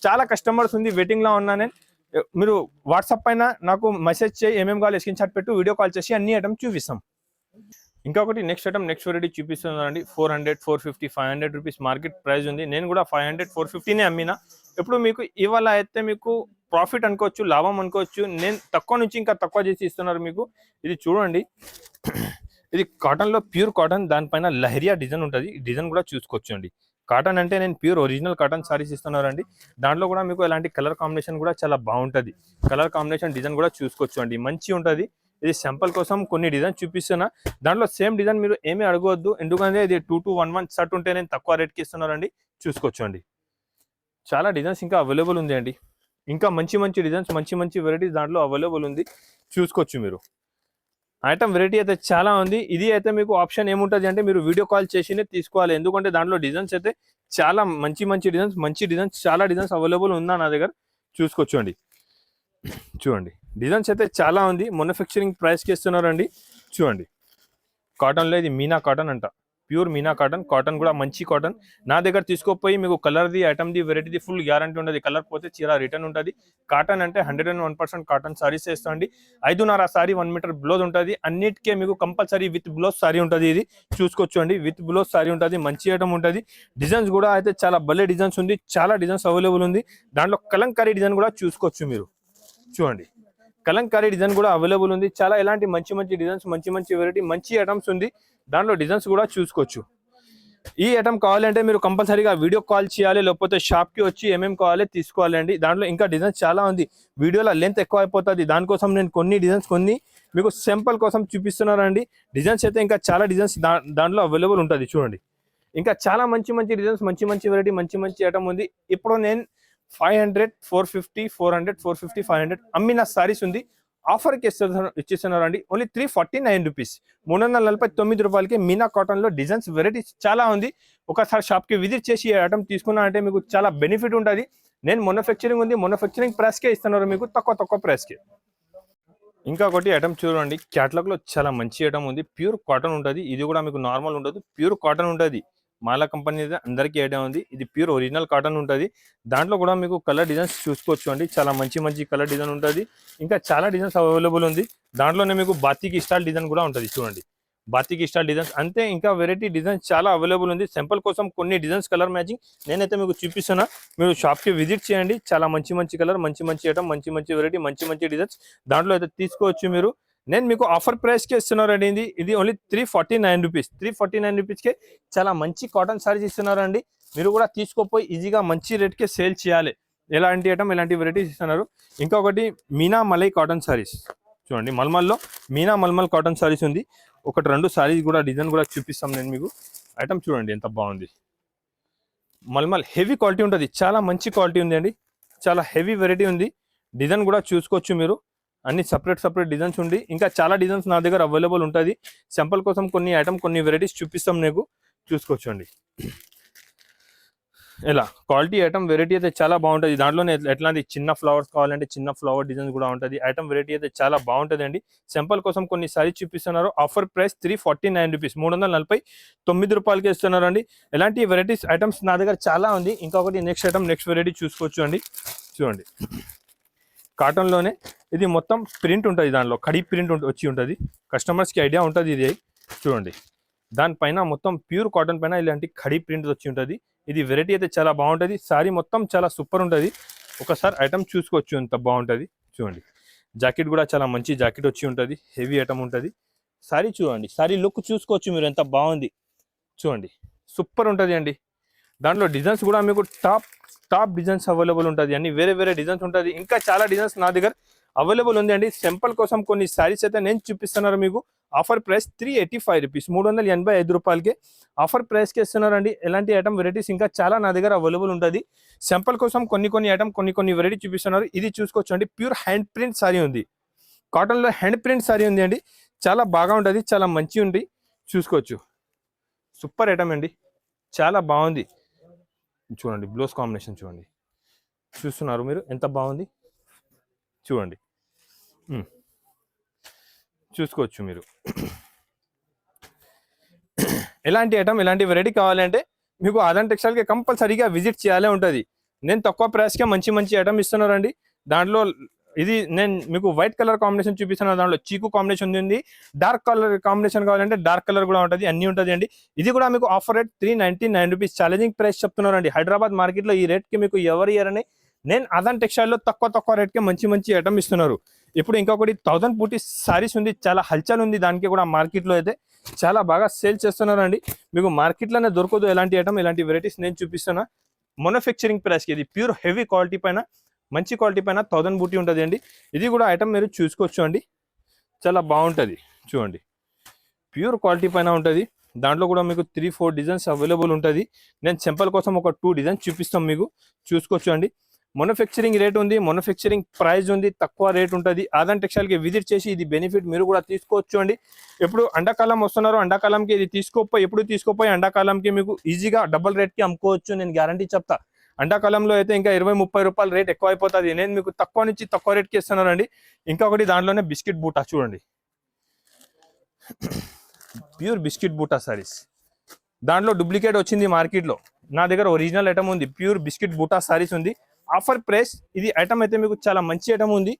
చాలా కస్టమర్స్ ఉంది, వెయిటింగ్ లో ఉన్నా నేను. మీరు వాట్సాప్ పైన నాకు మెసేజ్ చేయి, ఏమేమి కావాలి స్క్రీన్ షాట్ పెట్టు, వీడియో కాల్ చేసి అన్ని ఐటమ్ చూపిస్తాం. ఇంకొకటి నెక్స్ట్ ఐటమ్, నెక్స్ట్ వెరైటీ చూపిస్తున్నానండి. 400, 450, 500 రూపీస్ మార్కెట్ ప్రైస్ ఉంది. నేను కూడా 500, 450నే అమ్మినా. ఇప్పుడు మీకు ఇవాళ అయితే మీకు ప్రాఫిట్ అనుకోవచ్చు, లాభం అనుకోవచ్చు. నేను తక్కువ నుంచి ఇంకా తక్కువ చేసి ఇస్తున్నారు మీకు. ఇది చూడండి, ఇది కాటన్లో ప్యూర్ కాటన్, దానిపైన లహరియా డిజైన్ ఉంటుంది. డిజైన్ కూడా చూసుకోవచ్చు అండి. కాటన్ అంటే నేను ప్యూర్ ఒరిజినల్ కాటన్ సారీస్ ఇస్తున్నారండి. దాంట్లో కూడా మీకు ఎలాంటి కలర్ కాంబినేషన్ కూడా చాలా బాగుంటుంది. కలర్ కాంబినేషన్ డిజైన్ కూడా చూసుకోవచ్చు అండి, మంచి ఉంటుంది. ఇది సింపుల్ కోసం కొన్ని డిజైన్ చూపిస్తున్నా, దాంట్లో సేమ్ డిజైన్ మీరు ఏమీ అడగవద్దు, ఎందుకంటే ఇది 2 to 1 షర్ట్ ఉంటే నేను తక్కువ రేట్కి ఇస్తున్నారండి. చూసుకోవచ్చు అండి, చాలా డిజైన్స్ ఇంకా అవైలబుల్ ఉంది అండి. ఇంకా మంచి డిజైన్స్, మంచి వెరైటీస్ దాంట్లో అవైలబుల్ ఉంది, చూసుకోవచ్చు మీరు. ఐటమ్ వెరైటీ అయితే చాలా ఉంది. ఇది అయితే మీకు ఆప్షన్ ఏముంటుంది అంటే మీరు వీడియో కాల్ చేసినే తీసుకోవాలి, ఎందుకంటే దాంట్లో డిజైన్స్ అయితే చాలా మంచి డిజైన్స్ చాలా డిజైన్స్ అవైలబుల్ ఉందా నా దగ్గర. చూసుకోవచ్చు అండి, చూడండి డిజైన్స్ అయితే చాలా ఉంది. మ్యానుఫ్యాక్చరింగ్ ప్రైస్కి ఇస్తున్నారండి. చూడండి, కాటన్లో ఇది మీనా కాటన్ అంట. ప్యూర్ మీనా కాటన్, కాటన్ కూడా మంచి కాటన్. నా దగ్గర తీసుకోపోయి మీకు కలర్ది, ఐటమ్ది, వెరైటీది ఫుల్ గ్యారంటీ ఉంటుంది. కలర్ పోతే చీర రిటర్న్ ఉంటుంది. కాటన్ అంటే 101% కాటన్ సారీస్ వేస్తాండి. 5.5 సారీ 1 మీటర్ బ్లౌజ్ ఉంటుంది. అన్నిటికీ మీకు కంపల్సరీ విత్ బ్లౌజ్ సారీ ఉంటుంది. ఇది చూసుకోవచ్చు అండి, విత్ బ్లౌజ్ సారీ ఉంటుంది. మంచి ఐటమ్ ఉంటుంది. డిజైన్స్ కూడా అయితే చాలా భలే డిజైన్స్ ఉంది. చాలా డిజైన్స్ అవైలబుల్ ఉంది. దాంట్లో కలంకారీ డిజైన్ కూడా చూసుకోవచ్చు మీరు. చూడండి, కలంకారీ డిజైన్ కూడా అవైలబుల్ ఉంది. చాలా ఇలాంటి మంచి మంచి డిజైన్స్, మంచి మంచి వెరైటీ, మంచి ఐటమ్స్ ఉంది. దాంట్లో డిజైన్స్ కూడా చూసుకోవచ్చు. ఈ ఐటమ్ కావాలంటే మీరు కంపల్సరీగా వీడియో కాల్ చేయాలి, లేకపోతే షాప్కి వచ్చి ఏమేమి కావాలి తీసుకోవాలండి. దాంట్లో ఇంకా డిజైన్స్ చాలా ఉంది. వీడియోలో లెంత్ ఎక్కువ అయిపోతుంది. దానికోసం నేను కొన్ని డిజైన్స్ మీకు సింపుల్ కోసం చూపిస్తున్నానండి. డిజైన్స్ అయితే ఇంకా చాలా డిజైన్స్ దాంట్లో అవైలబుల్ ఉంటుంది. చూడండి, ఇంకా చాలా మంచి మంచి డిజైన్స్, మంచి మంచి వెరైటీ, మంచి మంచి ఐటమ్ ఉంది. ఇప్పుడు నేను 500, 450, 400, 450, 500 అమ్మిన సారీస్ ఉంది. ఆఫర్కి ఇచ్చేస్తున్నారు అండి. ఓన్లీ 349 రూపీస్, 349 రూపాయలకి మీనా కాటన్లో డిజైన్స్, వెరైటీస్ చాలా ఉంది. ఒకసారి షాప్కి విజిట్ చేసి ఈ ఐటమ్ తీసుకున్నా అంటే మీకు చాలా బెనిఫిట్ ఉంటుంది. నేను మ్యానుఫ్యాక్చరింగ్ ఉంది, మ్యానుఫ్యాక్చరింగ్ ప్రైస్కే ఇస్తున్నారు మీకు, తక్కువ ప్రైస్కే. ఇంకా ఒకటి ఐటమ్ చూడండి, క్యాటలాగ్లో చాలా మంచి ఐటమ్ ఉంది. ప్యూర్ కాటన్ ఉంటుంది. ఇది కూడా మీకు నార్మల్ ఉండదు, ప్యూర్ కాటన్ ఉంటుంది. మాలా కంపెనీ అందరికీ ఐడియా ఉంది. ఇది ప్యూర్ ఒరిజినల్ కాటన్ ఉంటుంది. దాంట్లో కూడా మీకు కలర్ డిజైన్స్ చూసుకోవచ్చు అండి. చాలా మంచి మంచి కలర్ డిజైన్ ఉంటుంది. ఇంకా చాలా డిజైన్స్ అవైలబుల్ ఉంది. దాంట్లోనే మీకు బాతిక్ స్టైల్ డిజైన్ కూడా ఉంటుంది. చూడండి, బాతిక్ స్టైల్ డిజైన్స్ అంతే. ఇంకా వెరైటీ డిజైన్స్ చాలా అవైలబుల్ ఉంది. సింపుల్ కోసం కొన్ని డిజైన్స్ కలర్ మ్యాచింగ్ నేనైతే మీకు చూపిస్తున్నా. మీరు షాప్కి విజిట్ చేయండి. చాలా మంచి మంచి కలర్, మంచి మంచి ఐటమ్, మంచి మంచి వెరైటీ, మంచి మంచి డిజైన్స్ దాంట్లో అయితే తీసుకోవచ్చు మీరు. నేను మీకు ఆఫర్ ప్రైస్కి ఇస్తున్నారండి. ఇది ఓన్లీ 349 రూపీస్. 349 రూపీస్కే చాలా మంచి కాటన్ సారీస్ ఇస్తున్నారండి. మీరు కూడా తీసుకోపోయి ఈజీగా మంచి రేట్కే సేల్ చేయాలి. ఎలాంటి ఐటమ్, ఎలాంటి వెరైటీస్ ఇస్తున్నారు. ఇంకొకటి మీనా మలై కాటన్ సారీస్ చూడండి, మల్మల్లో మీనా మల్మల్ కాటన్ సారీస్ ఉంది. ఒకటి 2 సారీస్ కూడా డిజైన్ కూడా చూపిస్తాం నేను మీకు. ఐటమ్ చూడండి ఎంత బాగుంది. మల్మల్ హెవీ క్వాలిటీ ఉంటుంది. చాలా మంచి క్వాలిటీ ఉంది అండి. చాలా హెవీ వెరైటీ ఉంది. డిజైన్ కూడా చూసుకోవచ్చు మీరు. అన్ని సపరేట్ డిజైన్స్ ఉంది. ఇంకా చాలా డిజైన్స్ నా దగ్గర అవైలబుల్ ఉంటుంది. సింపుల్ కోసం కొన్ని ఐటమ్, కొన్ని వెరైటీస్ చూపిస్తాం నీకు, చూసుకోవచ్చు అండి. ఇలా క్వాలిటీ ఐటమ్ వెరైటీ అయితే చాలా బాగుంటుంది. దాంట్లోనే ఎట్లాంటి చిన్న ఫ్లవర్స్ కావాలంటే చిన్న ఫ్లవర్ డిజైన్స్ కూడా ఉంటుంది. ఐటమ్ వెరైటీ అయితే చాలా బాగుంటుంది అండి. సింపుల్ కోసం కొన్ని సారీస్ చూపిస్తున్నారు. ఆఫర్ ప్రైస్ 349 రూపీస్, 349 రూపాయలకి ఇస్తున్నారు అండి. ఎలాంటి వెరైటీస్ ఐటమ్స్ నా దగ్గర చాలా ఉంది. ఇంకొకటి నెక్స్ట్ ఐటమ్, నెక్స్ట్ వెరైటీ చూసుకోవచ్చు అండి. చూడండి, కాటన్లోనే ఇది మొత్తం ప్రింట్ ఉంటుంది. దానిలో కడి ప్రింట్ వచ్చి ఉంటుంది. కస్టమర్స్కి ఐడియా ఉంటుంది ఇది. చూడండి, దానిపైన మొత్తం ప్యూర్ కాటన్ పైన ఇలాంటి కడి ప్రింట్ వచ్చి ఉంటుంది. ఇది వెరైటీ అయితే చాలా బాగుంటుంది. సారీ మొత్తం చాలా సూపర్ ఉంటుంది. ఒకసారి ఐటమ్ చూసుకోవచ్చు ఎంత బాగుంటుంది. చూడండి, జాకెట్ కూడా చాలా మంచి జాకెట్ వచ్చి ఉంటుంది. హెవీ ఐటమ్ ఉంటుంది. సారీ చూడండి, సారీ లుక్ చూసుకోవచ్చు మీరు ఎంత బాగుంది. చూడండి, సూపర్ ఉంటుంది అండి. దాంట్లో డిజైన్స్ కూడా మీకు టాప్ డిజైన్స్ అవైలబుల్ ఉంటుంది. అన్ని వేరే డిజైన్స్ ఉంటుంది. ఇంకా చాలా డిజైన్స్ నా దగ్గర అవైలబుల్ ఉంది అండి. సింపుల్ కోసం కొన్ని సారీస్ అయితే నేను చూపిస్తున్నారు మీకు. ఆఫర్ ప్రైస్ 385 రూపీస్, 385 రూపాయలకి ఆఫర్ ప్రైస్కి ఇస్తున్నారండి. ఎలాంటి ఐటమ్ వెరైటీస్ ఇంకా చాలా నా దగ్గర అవైలబుల్ ఉంటుంది. సింపుల్ కోసం కొన్ని ఐటమ్, కొన్ని వెరైటీ చూపిస్తున్నారు. ఇది చూసుకోవచ్చు అండి. ప్యూర్ హ్యాండ్ ప్రింట్ సారీ ఉంది. కాటన్లో హ్యాండ్ ప్రింట్ సారీ ఉంది అండి. చాలా బాగా ఉంటుంది. చాలా మంచి ఉంది. చూసుకోవచ్చు. సూపర్ ఐటమ్ అండి. చాలా బాగుంది. చూడండి, బ్లౌజ్ కాంబినేషన్ చూడండి. చూస్తున్నారు మీరు ఎంత బాగుంది. చూడండి, చూసుకోవచ్చు మీరు. ఎలాంటి ఐటమ్, ఎలాంటి వెరైటీ కావాలంటే మీకు ఆదాన్ టెక్స్టైల్కి కంపల్సరీగా విజిట్ చేయాలే ఉంటుంది. నేను తక్కువ ప్రైస్కే మంచి ఐటమ్ ఇస్తున్నారండి. దాంట్లో ఇది నేను మీకు వైట్ కలర్ కాంబినేషన్ చూపిస్తున్నాను. దాంట్లో చీకు కాంబినేషన్ ఉంది. డార్క్ కలర్ కాంబినేషన్ కావాలంటే డార్క్ కలర్ కూడా ఉంటుంది. అన్నీ ఉంటుంది అండి. ఇది కూడా మీకు offer rate 399 rupees, challenging price చెప్తున్నారండి. హైదరాబాద్ మార్కెట్లో ఈ రేట్కి మీకు ఎవరు ఇయరని నేను ఆదాన్ టెక్స్టైల్లో తక్కువ రేట్కి మంచి ఐటమ్ ఇస్తున్నారు. ఇప్పుడు ఇంకొకటి 1000 పూటీ సారీస్ ఉంది. చాలా హల్చల్ ఉంది. దానికి కూడా మార్కెట్లో అయితే చాలా బాగా సేల్ చేస్తున్నారండి. మీకు మార్కెట్లోనే దొరకదు ఎలాంటి ఐటమ్, ఎలాంటి వెరైటీస్ నేను చూపిస్తున్నా. మ్యానుఫ్యాక్చరింగ్ ప్రైస్కి ఇది ప్యూర్ హెవీ క్వాలిటీ పైన, మంచి క్వాలిటీ పైన 1000 బూటీ ఉంటుంది అండి. ఇది కూడా ఐటమ్ మీరు చూసుకోవచ్చు అండి. చాలా బాగుంటుంది. చూడండి, ప్యూర్ క్వాలిటీ పైన ఉంటుంది. దాంట్లో కూడా మీకు 3-4 డిజైన్స్ అవైలబుల్ ఉంటుంది. నేను సింపుల్ కోసం ఒక 2 డిజైన్స్ చూపిస్తాం మీకు, చూసుకోవచ్చు అండి. మ్యానుఫ్యాక్చరింగ్ రేట్ ఉంది, మ్యానుఫ్యాక్చరింగ్ ప్రైస్ ఉంది, తక్కువ రేట్ ఉంటుంది. ఆదాన్ టెక్స్టైల్కి విజిట్ చేసి ఇది బెనిఫిట్ మీరు కూడా తీసుకోవచ్చు అండి. ఎప్పుడు ఎండాకాలం వస్తున్నారు, ఎండాకాలంకి ఇది తీసుకోపోయి ఎండాకాలంకి మీకు ఈజీగా డబుల్ రేట్కి అమ్ముకోవచ్చు. నేను గ్యారంటీ చెప్తా. ఎండాకాలంలో అయితే ఇంకా 20-30 రూపాయలు రేట్ ఎక్కువ అయిపోతుంది. నేను మీకు తక్కువ నుంచి తక్కువ రేట్కి ఇస్తున్నానండి. ఇంకొకటి దాంట్లోనే బిస్కెట్ బూటా చూడండి, ప్యూర్ బిస్కెట్ బూటా సారీస్. దాంట్లో డూప్లికేట్ వచ్చింది మార్కెట్లో. నా దగ్గర ఒరిజినల్ ఐటమ్ ఉంది, ప్యూర్ బిస్కెట్ బూటా సారీస్ ఉంది. ఆఫర్ ప్రైస్ ఇది ఐటమ్ అయితే మీకు చాలా మంచి ఐటమ్ ఉంది,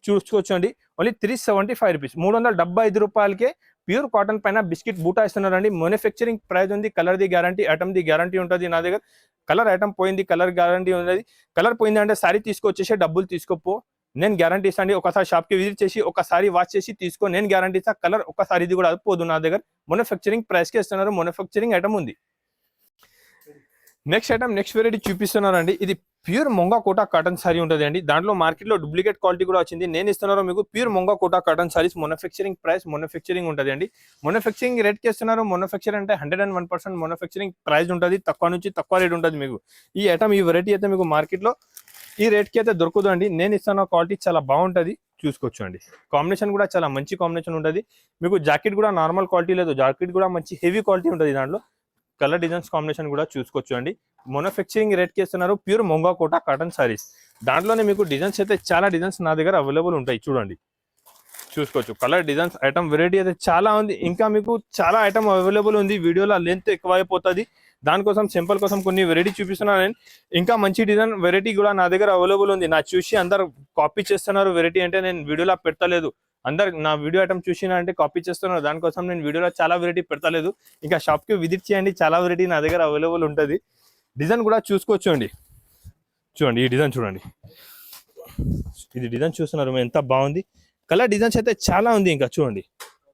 చూసుకోవచ్చండి. ఓన్లీ 375 రూపీస్, 375 రూపాయలకే ప్యూర్ కాటన్ పైన బిస్కెట్ బూటా ఇస్తున్నారండి. మ్యానుఫ్యాక్చరింగ్ ప్రైస్ ఉంది, కలర్ది గ్యారంటీ, ఐటమ్ది గ్యారంటీ ఉంటుంది నా దగ్గర. కలర్ ఐటమ్ పోయింది, కలర్ గ్యారంటీ ఉన్నది. కలర్ పోయింది అంటే సారీ తీసుకొచ్చేసి డబ్బులు తీసుకోపో, నేను గ్యారంటీ ఇస్తాను. ఒకసారి షాప్కి విజిట్ చేసి ఒకసారి వాచ్ చేసి తీసుకో, నేను గ్యారంటీ ఇస్తాను. కలర్ ఒకసారి ఇది కూడా పోదు నా దగ్గర. మ్యానుఫ్యాక్చరింగ్ ప్రైస్కి ఇస్తున్నారు, మ్యానుఫ్యాక్చరింగ్ ఐటమ్ ఉంది. నెక్స్ట్ ఐటమ్, నెక్స్ట్ వెరైటీ చూపిస్తున్నారండి. ఇది ప్యూర్ మొంగా కోటా కాటన్ సారీ ఉంటుంది అండి. దాంట్లో మార్కెట్లో డూప్లికేట్ క్వాలిటీ కూడా వచ్చింది. నేను ఇస్తున్నారు మీకు ప్యూర్ మొంగా Kota cotton saris. Manufacturing price manufacturing ఉంటుంది అండి. మ్యానుఫ్యాక్చరింగ్ రేట్కి ఇస్తున్నారు. మ్యానుఫ్యాక్చర్ అంటే 101% మ్యానుఫ్యాక్చరింగ్ ప్రైస్ ఉంటుంది. తక్కువ నుంచి తక్కువ రేట్ ఉంటుంది మీకు. ఈ ఐటమ్, ఈ వెరైటీ అయితే మీకు మార్కెట్లో ఈ రేట్కి అయితే దొరకదు అండి. నేను ఇస్తున్న క్వాలిటీ చాలా బాగుంటుంది, చూసుకోవచ్చు అండి. కాంబినేషన్ కూడా చాలా మంచి కాంబినేషన్ ఉంటుంది మీకు. జాకెట్ కూడా నార్మల్ క్వాలిటీ లేదు, జాకెట్ కూడా మంచి హెవీ క్వాలిటీ ఉంటుంది. దాంట్లో కలర్ డిజైన్స్ కాంబినేషన్ కూడా చూసుకోవచ్చు అండి. మ్యానుఫ్యాక్చరింగ్ రేట్కి ఇస్తున్నారు ప్యూర్ మొంగా కోటా కాటన్ సారీస్. దాంట్లోనే మీకు డిజైన్స్ అయితే చాలా డిజైన్స్ నా దగ్గర అవైలబుల్ ఉంటాయి, చూడండి, చూసుకోవచ్చు. కలర్ డిజైన్స్ ఐటమ్ వెరైటీ అయితే చాలా ఉంది. ఇంకా మీకు చాలా ఐటమ్ అవైలబుల్ ఉంది. వీడియోలో లెంత్ ఎక్కువ అయిపోతుంది, దానికోసం సింపుల్ కోసం కొన్ని వెరైటీ చూపిస్తున్నాను నేను. ఇంకా మంచి డిజైన్ వెరైటీ కూడా నా దగ్గర అవైలబుల్ ఉంది. నా చూసి అందరు కాపీ చేస్తున్నారు వెరైటీ అంటే, నేను వీడియోలో పెట్టలేదు. అందరు నా వీడియో ఐటమ్ చూసినా అంటే కాపీ చేస్తున్నారు, దానికోసం నేను వీడియోలో చాలా వెరైటీ పెడతలేదు. ఇంకా షాప్కి విజిట్ చేయండి, చాలా వెరైటీ నా దగ్గర అవైలబుల్ ఉంటుంది. డిజైన్ కూడా చూసుకోవచ్చు అండి, చూడండి ఈ డిజైన్ చూడండి. ఇది డిజైన్ చూస్తున్నారు ఎంత బాగుంది. కలర్ డిజైన్స్ అయితే చాలా ఉంది. ఇంకా చూడండి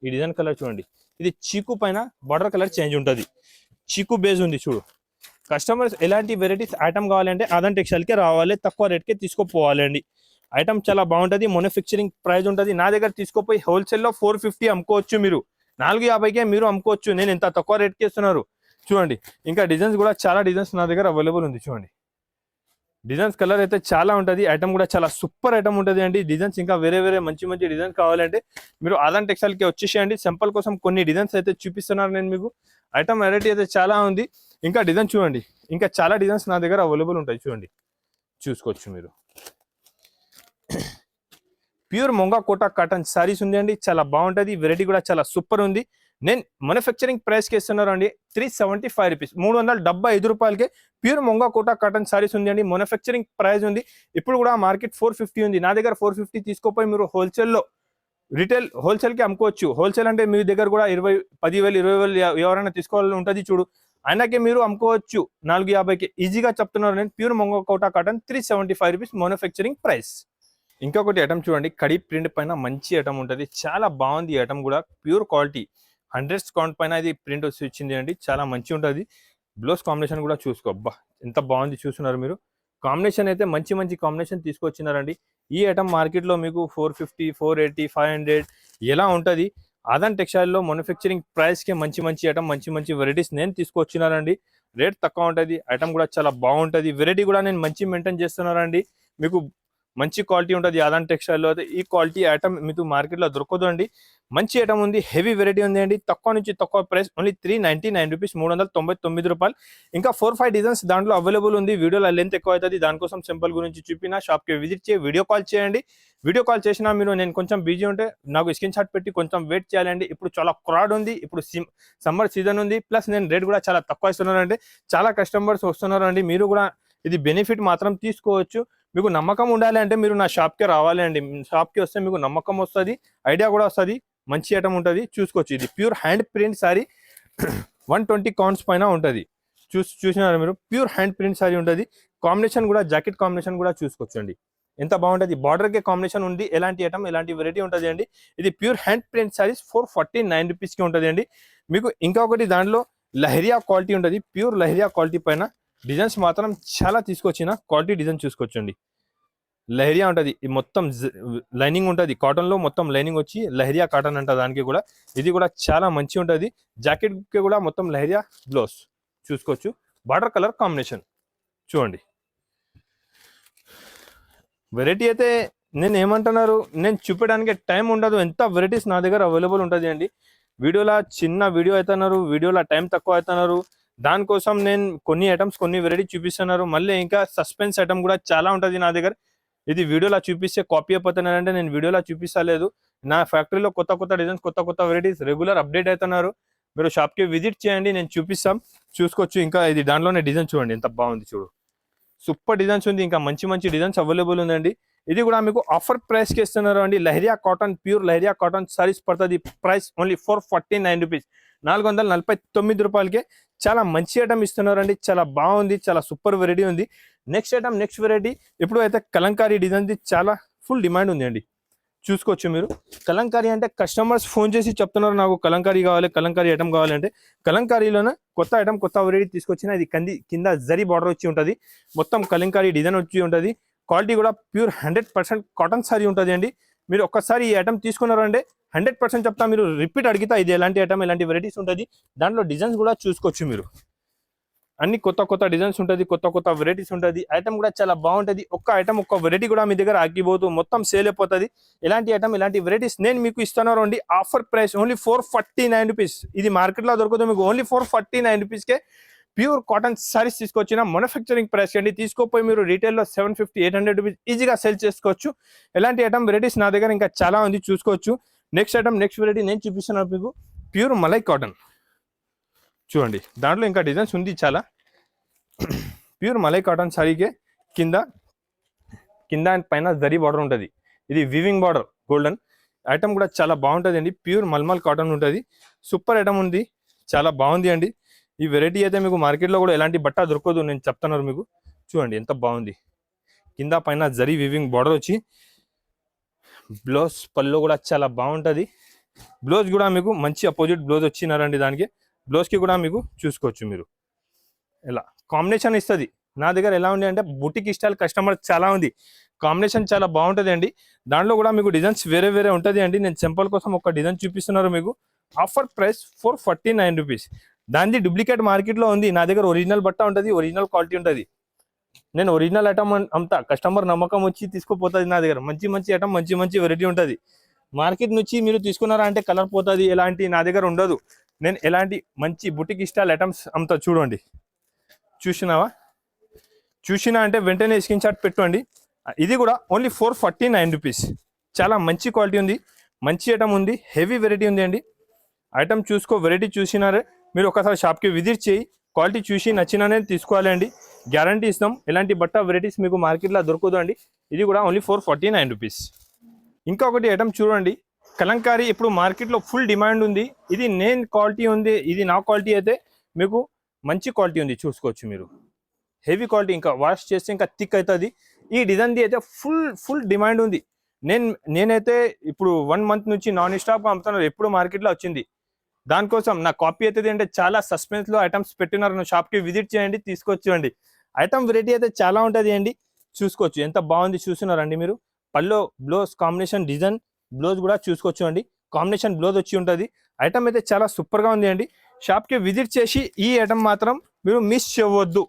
ఈ డిజైన్ కలర్ చూడండి. ఇది చీకు పైన బార్డర్ కలర్ చేంజ్ ఉంటుంది, చీకు బేస్ ఉంది చూడు. కస్టమర్స్ ఎలాంటి వెరైటీస్ ఐటమ్ కావాలంటే ఆదాన్ టెక్స్టైల్కే రావాలి, తక్కువ రేట్కే తీసుకోపోవాలి అండి. ఐటమ్ చాలా బాగుంటుంది, మ్యానుఫ్యాక్చరింగ్ ప్రైస్ ఉంటుంది. నా దగ్గర తీసుకోపోయి హోల్సేల్లో 450 అమ్ముకోవచ్చు, మీరు 450కే మీరు అమ్ముకోవచ్చు. నేను ఎంత తక్కువ రేట్కి ఇస్తున్నారు చూడండి. ఇంకా డిజైన్స్ కూడా చాలా డిజైన్స్ నా దగ్గర అవైలబుల్ ఉంది, చూడండి. డిజైన్స్ కలర్ అయితే చాలా ఉంటుంది. ఐటమ్ కూడా చాలా సూపర్ ఐటమ్ ఉంటుంది అండి. డిజైన్స్ ఇంకా వేరే వేరే మంచి మంచి డిజైన్స్ కావాలంటే మీరు ఆదాన్ టెక్స్టైల్కి వచ్చేసేయండి. సింపుల్ కోసం కొన్ని డిజైన్స్ అయితే చూపిస్తున్నాను నేను మీకు. ఐటమ్ వెరైటీ అయితే చాలా ఉంది. ఇంకా డిజైన్ చూడండి, ఇంకా చాలా డిజైన్స్ నా దగ్గర అవైలబుల్ ఉంటాయి, చూడండి, చూసుకోవచ్చు మీరు. ప్యూర్ మొంగా కోటా కాటన్ సారీస్ ఉంది అండి, చాలా బాగుంటుంది. వెరైటీ కూడా చాలా సూపర్ ఉంది. నేను మ్యానుఫ్యాక్చరింగ్ ప్రైస్కి ఇస్తున్నారు అండి 375 రూపీస్, 375 రూపాయలకే ప్యూర్ మొంగా కోటా కాటన్ సారీస్ ఉంది అండి. మ్యానుఫ్యాక్చరింగ్ ప్రైస్ ఉంది. ఇప్పుడు కూడా మార్కెట్ 450 ఉంది, నా దగ్గర 450 తీసుకోపోయి మీరు హోల్సేల్లో రిటైల్ హోల్సేల్కి అమ్ముకోవచ్చు. హోల్సేల్ అంటే మీ దగ్గర కూడా 10,000 20,000 ఎవరైనా తీసుకోవాలని ఉంటుంది చూడు, ఆయనకే మీరు అమ్ముకోవచ్చు 450కి ఈజీగా చెప్తున్నారు నేను. ప్యూర్ మొంగా Kota cotton 375 rupees manufacturing price. ఇంకొకటి ఐటమ్ చూడండి, కడి ప్రింట్ పైన మంచి ఐటమ్ ఉంటుంది, చాలా బాగుంది. ఈ ఐటమ్ కూడా ప్యూర్ క్వాలిటీ 100 కౌంట్ పైన ఇది ప్రింట్ వచ్చింది అండి, చాలా మంచి ఉంటుంది. బ్లౌజ్ కాంబినేషన్ కూడా చూసుకో, అబ్బా ఎంత బాగుంది చూస్తున్నారు మీరు. కాంబినేషన్ అయితే మంచి మంచి కాంబినేషన్ తీసుకొచ్చినారండి. ఈ ఐటమ్ మార్కెట్లో మీకు 450 480 500 ఎలా ఉంటుంది. ఆదాన్ టెక్స్టైల్లో మ్యానుఫ్యాక్చరింగ్ ప్రైస్కి మంచి మంచి ఐటమ్ మంచి మంచి వెరైటీస్ నేను తీసుకొచ్చినారండి. రేట్ తక్కువ ఉంటుంది, ఐటమ్ కూడా చాలా బాగుంటుంది. వెరైటీ కూడా నేను మంచి మెయింటైన్ చేస్తున్నానండి. మీకు మంచి క్వాలిటీ ఉంటుంది ఆదాన్ టెక్స్టైల్లో అయితే. ఈ క్వాలిటీ ఐటమ్ మీకు మార్కెట్లో దొరకదు అండి. మంచి ఐటమ్ ఉంది, హెవీ వెరైటీ ఉంది అండి. తక్కువ నుంచి తక్కువ ప్రైస్ ఓన్లీ 399 రూపీస్, 399 రూపాయలు. ఇంకా 4-5 డిజైన్స్ దాంట్లో అవైలబుల్ ఉంది. వీడియోలో లెంత్ ఎక్కువ అవుతుంది, దానికోసం సింపుల్ గురించి చూపిన. షాప్కి విజిట్ చేసి వీడియో కాల్ చేయండి. వీడియో కాల్ చేసినా మీరు, నేను కొంచెం బిజీ ఉంటే నాకు స్క్రీన్ షాట్ పెట్టి కొంచెం వెయిట్ చేయాలండి. ఇప్పుడు చాలా క్రౌడ్ ఉంది, ఇప్పుడు సమ్మర్ సీజన్ ఉంది, ప్లస్ నేను రేట్ కూడా చాలా తక్కువ ఇస్తున్నానండి. చాలా కస్టమర్స్ వస్తున్నారు అండి. మీరు కూడా ఇది బెనిఫిట్ మాత్రం తీసుకోవచ్చు. మీకు నమ్మకం ఉండాలి అంటే మీరు నా షాప్కి రావాలి అండి. షాప్కి వస్తే మీకు నమ్మకం వస్తుంది, ఐడియా కూడా వస్తుంది, మంచి ఐటమ్ ఉంటుంది, చూసుకోవచ్చు. ఇది pure hand print sorry 120 counts పైన ఉంటుంది, చూసినారు మీరు. ప్యూర్ హ్యాండ్ ప్రింట్ సారీ ఉంటుంది. కాంబినేషన్ కూడా జాకెట్ కాంబినేషన్ కూడా చూసుకోవచ్చు అండి, ఎంత బాగుంటుంది. బార్డర్కే కాంబినేషన్ ఉంది. ఎలాంటి ఐటమ్ ఎలాంటి వెరైటీ ఉంటుంది అండి. ఇది ప్యూర్ హ్యాండ్ ప్రింట్ సారీస్ 449 రూపీస్కి ఉంటుంది అండి. మీకు ఇంకొకటి దాంట్లో లహరియా క్వాలిటీ ఉంటుంది, ప్యూర్ లహరియా క్వాలిటీ పైన డిజైన్స్ మాత్రం చాలా తీసుకొచ్చిన క్వాలిటీ డిజైన్ చూసుకోవచ్చండి. లహరియా ఉంటుంది, మొత్తం లైనింగ్ ఉంటుంది, కాటన్లో మొత్తం లైనింగ్ వచ్చి లహరియా కాటన్ అంట దానికి కూడా. ఇది కూడా చాలా మంచి ఉంటుంది. జాకెట్కి కూడా మొత్తం లహరియా బ్లౌజ్ చూసుకోవచ్చు. బార్డర్ కలర్ కాంబినేషన్ చూడండి. వెరైటీ అయితే నేను ఏమంటున్నారు, నేను చూపించడానికి టైం ఉండదు, ఎంత వెరైటీస్ నా దగ్గర అవైలబుల్ ఉంటుంది అండి. వీడియోలో చిన్న వీడియో అవుతున్నారు, వీడియోలో టైం తక్కువ అవుతున్నారు, దానికోసం నేను కొన్ని ఐటమ్స్ కొన్ని వెరైటీ చూపిస్తున్నారు. మళ్ళీ ఇంకా సస్పెన్స్ ఐటమ్ కూడా చాలా ఉంటుంది నా దగ్గర. ఇది వీడియోలో చూపిస్తే కాపీ అయిపోతున్నారంటే నేను వీడియోలో చూపిస్తలేదు. నా ఫ్యాక్టరీలో కొత్త కొత్త డిజైన్స్ కొత్త కొత్త వెరైటీస్ రెగ్యులర్ అప్డేట్ అవుతున్నారు. మీరు షాప్కి విజిట్ చేయండి, నేను చూపిస్తాం, చూసుకోవచ్చు. ఇంకా ఇది దాంట్లోనే డిజైన్ చూడండి ఎంత బాగుంది, చూడు సూపర్ డిజైన్స్ ఉంది. ఇంకా మంచి మంచి డిజైన్స్ అవైలబుల్ ఉందండి. ఇది కూడా మీకు ఆఫర్ ప్రైస్కి ఇస్తున్నారు అండి. లహరియా కాటన్, ప్యూర్ లహరియా కాటన్ సారీస్ పడుతుంది. ప్రైస్ ఓన్లీ 449 రూపీస్, 449 రూపాయలకే చాలా మంచి ఐటమ్ ఇస్తున్నారు అండి. చాలా బాగుంది, చాలా సూపర్ వెరైటీ ఉంది. నెక్స్ట్ ఐటమ్, నెక్స్ట్ వెరైటీ ఇప్పుడు అయితే కలంకారీ డిజైన్ది చాలా ఫుల్ డిమాండ్ ఉంది అండి. చూసుకోవచ్చు మీరు. కలంకారీ అంటే కస్టమర్స్ ఫోన్ చేసి చెప్తున్నారు నాకు కలంకారీ కావాలి, కలంకారీ ఐటమ్ కావాలంటే. కలంకారీలోనే కొత్త ఐటమ్, కొత్త వెరైటీ తీసుకొచ్చిన. ఇది కింద జరీ బార్డర్ వచ్చి ఉంటుంది, మొత్తం కలంకారీ డిజైన్ వచ్చి ఉంటుంది. క్వాలిటీ కూడా ప్యూర్ 100% కాటన్ సారీ ఉంటుంది అండి. మీరు ఒక్కసారి ఈ ఐటమ్ తీసుకున్నారంటే 100% చెప్తా, మీరు రిపీట్ అడిగితే ఇది ఎలాంటి ఐటమ్, ఎలాంటి వెరైటీస్ ఉంటుంది. దాంట్లో డిజైన్స్ కూడా చూసుకోవచ్చు మీరు. అన్ని కొత్త కొత్త డిజైన్స్ ఉంటుంది, కొత్త కొత్త వెరైటీస్ ఉంటుంది. ఐటమ్ కూడా చాలా బాగుంటుంది. ఒక్క ఐటమ్, ఒక్క వెరైటీ కూడా మీ దగ్గర ఆగిపోతూ మొత్తం సేల్ అయిపోతుంది. ఎలాంటి ఐటమ్, ఎలాంటి వెరైటీస్ నేను మీకు ఇస్తున్నాను అండి. Offer price only 449 rupees. ఇది మార్కెట్లో దొరుకుతుంది మీకు ఓన్లీ 449 రూపీస్కే ప్యూర్ కాటన్ సారీస్ తీసుకొచ్చిన మ్యానుఫ్యాక్చరింగ్ ప్రైస్ అండి. తీసుకోపోయి మీరు రీటైల్లో 750, 800 రూపీస్ ఈజీగా సేల్ చేసుకోవచ్చు. ఎలాంటి ఐటమ్, వెరైటీస్ నా దగ్గర ఇంకా చాలా ఉంది, చూసుకోవచ్చు. నెక్స్ట్ ఐటమ్, నెక్స్ట్ వెరైటీ నేను చూపిస్తున్నాను మీకు. ప్యూర్ మలై కాటన్ చూడండి, దాంట్లో ఇంకా డిజైన్స్ ఉంది చాలా. ప్యూర్ మలై కాటన్ సారీకే కింద అండ్ పైన జరీ బార్డర్ ఉంటుంది. ఇది వివింగ్ బార్డర్ గోల్డెన్ ఐటమ్ కూడా చాలా బాగుంటుంది అండి. ప్యూర్ మల్మల్ కాటన్ ఉంటుంది. సూపర్ ఐటమ్ ఉంది, చాలా బాగుంది అండి. ఈ వెరైటీ అయితే మీకు మార్కెట్లో కూడా ఎలాంటి బట్ట దొరకదు, నేను చెప్తున్నాను మీకు. చూడండి ఎంత బాగుంది. కింద పైన జరీ వివింగ్ బార్డర్ వచ్చి, బ్లౌజ్ పళ్ళు కూడా చాలా బాగుంటుంది. బ్లౌజ్ కూడా మీకు మంచి అపోజిట్ బ్లౌజ్ వచ్చినారండి. దానికి బ్లౌజ్కి కూడా మీకు చూసుకోవచ్చు మీరు. ఎలా కాంబినేషన్ ఇస్తుంది. నా దగ్గర ఎలా ఉంది అంటే బుటిక్ స్టైల్ కస్టమర్ చాలా ఉంది. కాంబినేషన్ చాలా బాగుంటుంది అండి. దాంట్లో కూడా మీకు డిజైన్స్ వేరే వేరే ఉంటుంది అండి. నేను సింపుల్ కోసం ఒక డిజైన్ చూపిస్తున్నారు మీకు. Offer price 449 rupees. దాన్ని డూప్లికేట్ మార్కెట్లో ఉంది. నా దగ్గర ఒరిజినల్ బట్ట ఉంటుంది, ఒరిజినల్ క్వాలిటీ ఉంటుంది. నేను ఒరిజినల్ ఐటమ్ అంతా కస్టమర్ నమ్మకం వచ్చి తీసుకుపోతుంది. నా దగ్గర మంచి మంచి ఐటమ్, మంచి మంచి వెరైటీ ఉంటుంది. మార్కెట్ నుంచి మీరు తీసుకున్నారా అంటే కలర్ పోతుంది, ఎలాంటి నా దగ్గర ఉండదు. నేను ఎలాంటి మంచి బుటిక్ స్టైల్ ఐటమ్స్ అంతా చూడండి. చూసినా అంటే వెంటనే స్క్రీన్ షాట్ పెట్టుకోండి. ఇది కూడా ఓన్లీ 449 రూపీస్. చాలా మంచి క్వాలిటీ ఉంది, మంచి ఐటమ్ ఉంది, హెవీ వెరైటీ ఉంది అండి. ఐటమ్ చూసుకో, వెరైటీ చూసినారే మీరు ఒకసారి షాప్కి విజిట్ చేయి, క్వాలిటీ చూసి నచ్చిననే తీసుకోవాలి అండి. గ్యారంటీ ఇస్తాం. ఎలాంటి బట్ట వెరైటీస్ మీకు మార్కెట్లో దొరకదు అండి. ఇది కూడా ఓన్లీ 449 రూపీస్. ఇంకొకటి ఐటమ్ చూడండి, కలంకారీ ఇప్పుడు మార్కెట్లో ఫుల్ డిమాండ్ ఉంది. ఇది నేను క్వాలిటీ ఉంది, ఇది నా క్వాలిటీ అయితే మీకు మంచి క్వాలిటీ ఉంది, చూసుకోవచ్చు మీరు. హెవీ క్వాలిటీ, ఇంకా వాష్ చేస్తే ఇంకా థిక్ అవుతుంది. ఈ డిజైన్ది అయితే ఫుల్ డిమాండ్ ఉంది. నేనైతే ఇప్పుడు 1 మంత్ నుంచి నాన్ స్టాప్గా అమ్ముతున్నాను. ఎప్పుడు మార్కెట్లో వచ్చింది. దానికోసం నా కాపీ అవుతుంది అంటే చాలా సస్పెన్స్లో ఐటమ్స్ పెట్టినారు. నువ్వు షాప్కి విజిట్ చేయండి, తీసుకొచ్చేయండి. ఐటమ్ వెరైటీ అయితే చాలా ఉంటుంది అండి, చూసుకోవచ్చు. ఎంత బాగుంది చూస్తున్నారండి మీరు. పల్లో బ్లౌజ్ కాంబినేషన్ డిజైన్, బ్లౌజ్ కూడా చూసుకోవచ్చు అండి. కాంబినేషన్ బ్లౌజ్ వచ్చి ఉంటుంది. ఐటమ్ అయితే చాలా సూపర్గా ఉంది అండి. షాప్కి విజిట్ చేసి ఈ ఐటమ్ మాత్రం మీరు మిస్ చేయవద్దు.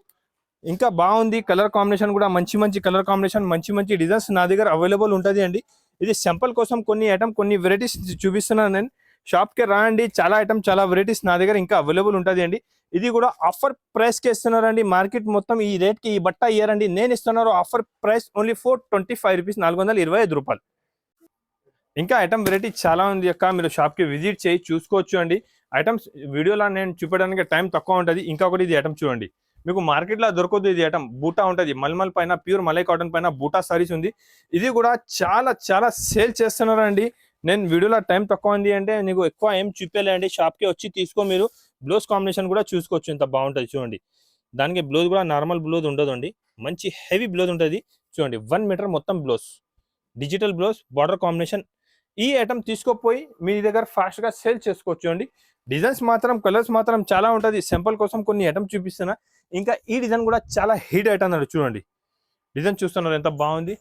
ఇంకా బాగుంది. కలర్ కాంబినేషన్ కూడా మంచి మంచి కలర్ కాంబినేషన్, మంచి మంచి డిజైన్స్ నా దగ్గర అవైలబుల్ ఉంటుంది అండి. ఇది సింపుల్ కోసం కొన్ని ఐటమ్, కొన్ని వెరైటీస్ చూపిస్తున్నాను నేను. షాప్కి రాండి, చాలా ఐటమ్, చాలా వెరైటీస్ నా దగ్గర ఇంకా అవైలబుల్ ఉంటుంది అండి. ఇది కూడా ఆఫర్ ప్రైస్కి ఇస్తున్నారండి. మార్కెట్ మొత్తం ఈ రేట్కి ఈ బట్ట ఇయ్యారండి. నేను ఇస్తున్నారు ఆఫర్ ప్రైస్ ఓన్లీ 425 రూపీస్, 425 రూపాయలు. ఇంకా ఐటమ్ వెరైటీ చాలా ఉంది అక్క, మీరు షాప్కి విజిట్ చేయి, చూసుకోవచ్చు అండి. ఐటమ్స్ వీడియోలో నేను చూపడానికి టైం తక్కువ ఉంటుంది. ఇంకొకటి ఇది ఐటమ్ చూడండి, మీకు మార్కెట్లో దొరకదు. ఇది ఐటమ్ బూటా ఉంటుంది, మల్మల్ పైన ప్యూర్ మలై కాటన్ పైన బూటా సారీస్ ఉంది. ఇది కూడా చాలా చాలా సేల్ చేస్తున్నారండి. నేను వీడియోలో టైం తక్కువ ఉంది అంటే నీకు ఎక్కువ ఏం చూపేలే అండి. షాప్కి వచ్చి తీసుకో మీరు. బ్లౌజ్ కాంబినేషన్ కూడా చూసుకోవచ్చు, ఎంత బాగుంటుంది చూడండి. దానికి బ్లౌజ్ కూడా నార్మల్ బ్లౌజ్ ఉండదు అండి, మంచి హెవీ బ్లౌజ్ ఉంటుంది. చూడండి 1 మీటర్ మొత్తం blouse, digital blouse, border combination. ఈ ఐటమ్ తీసుకోపోయి మీ దగ్గర ఫాస్ట్గా సేల్ చేసుకోవచ్చు అండి. డిజైన్స్ మాత్రం, కలర్స్ మాత్రం చాలా ఉంటుంది. సింపుల్ కోసం కొన్ని ఐటమ్ చూపిస్తున్నా. ఇంకా ఈ డిజైన్ కూడా చాలా హిట్ ఐటమ్ అన్నాడు. చూడండి డిజైన్ చూస్తున్నారు ఎంత బాగుంది.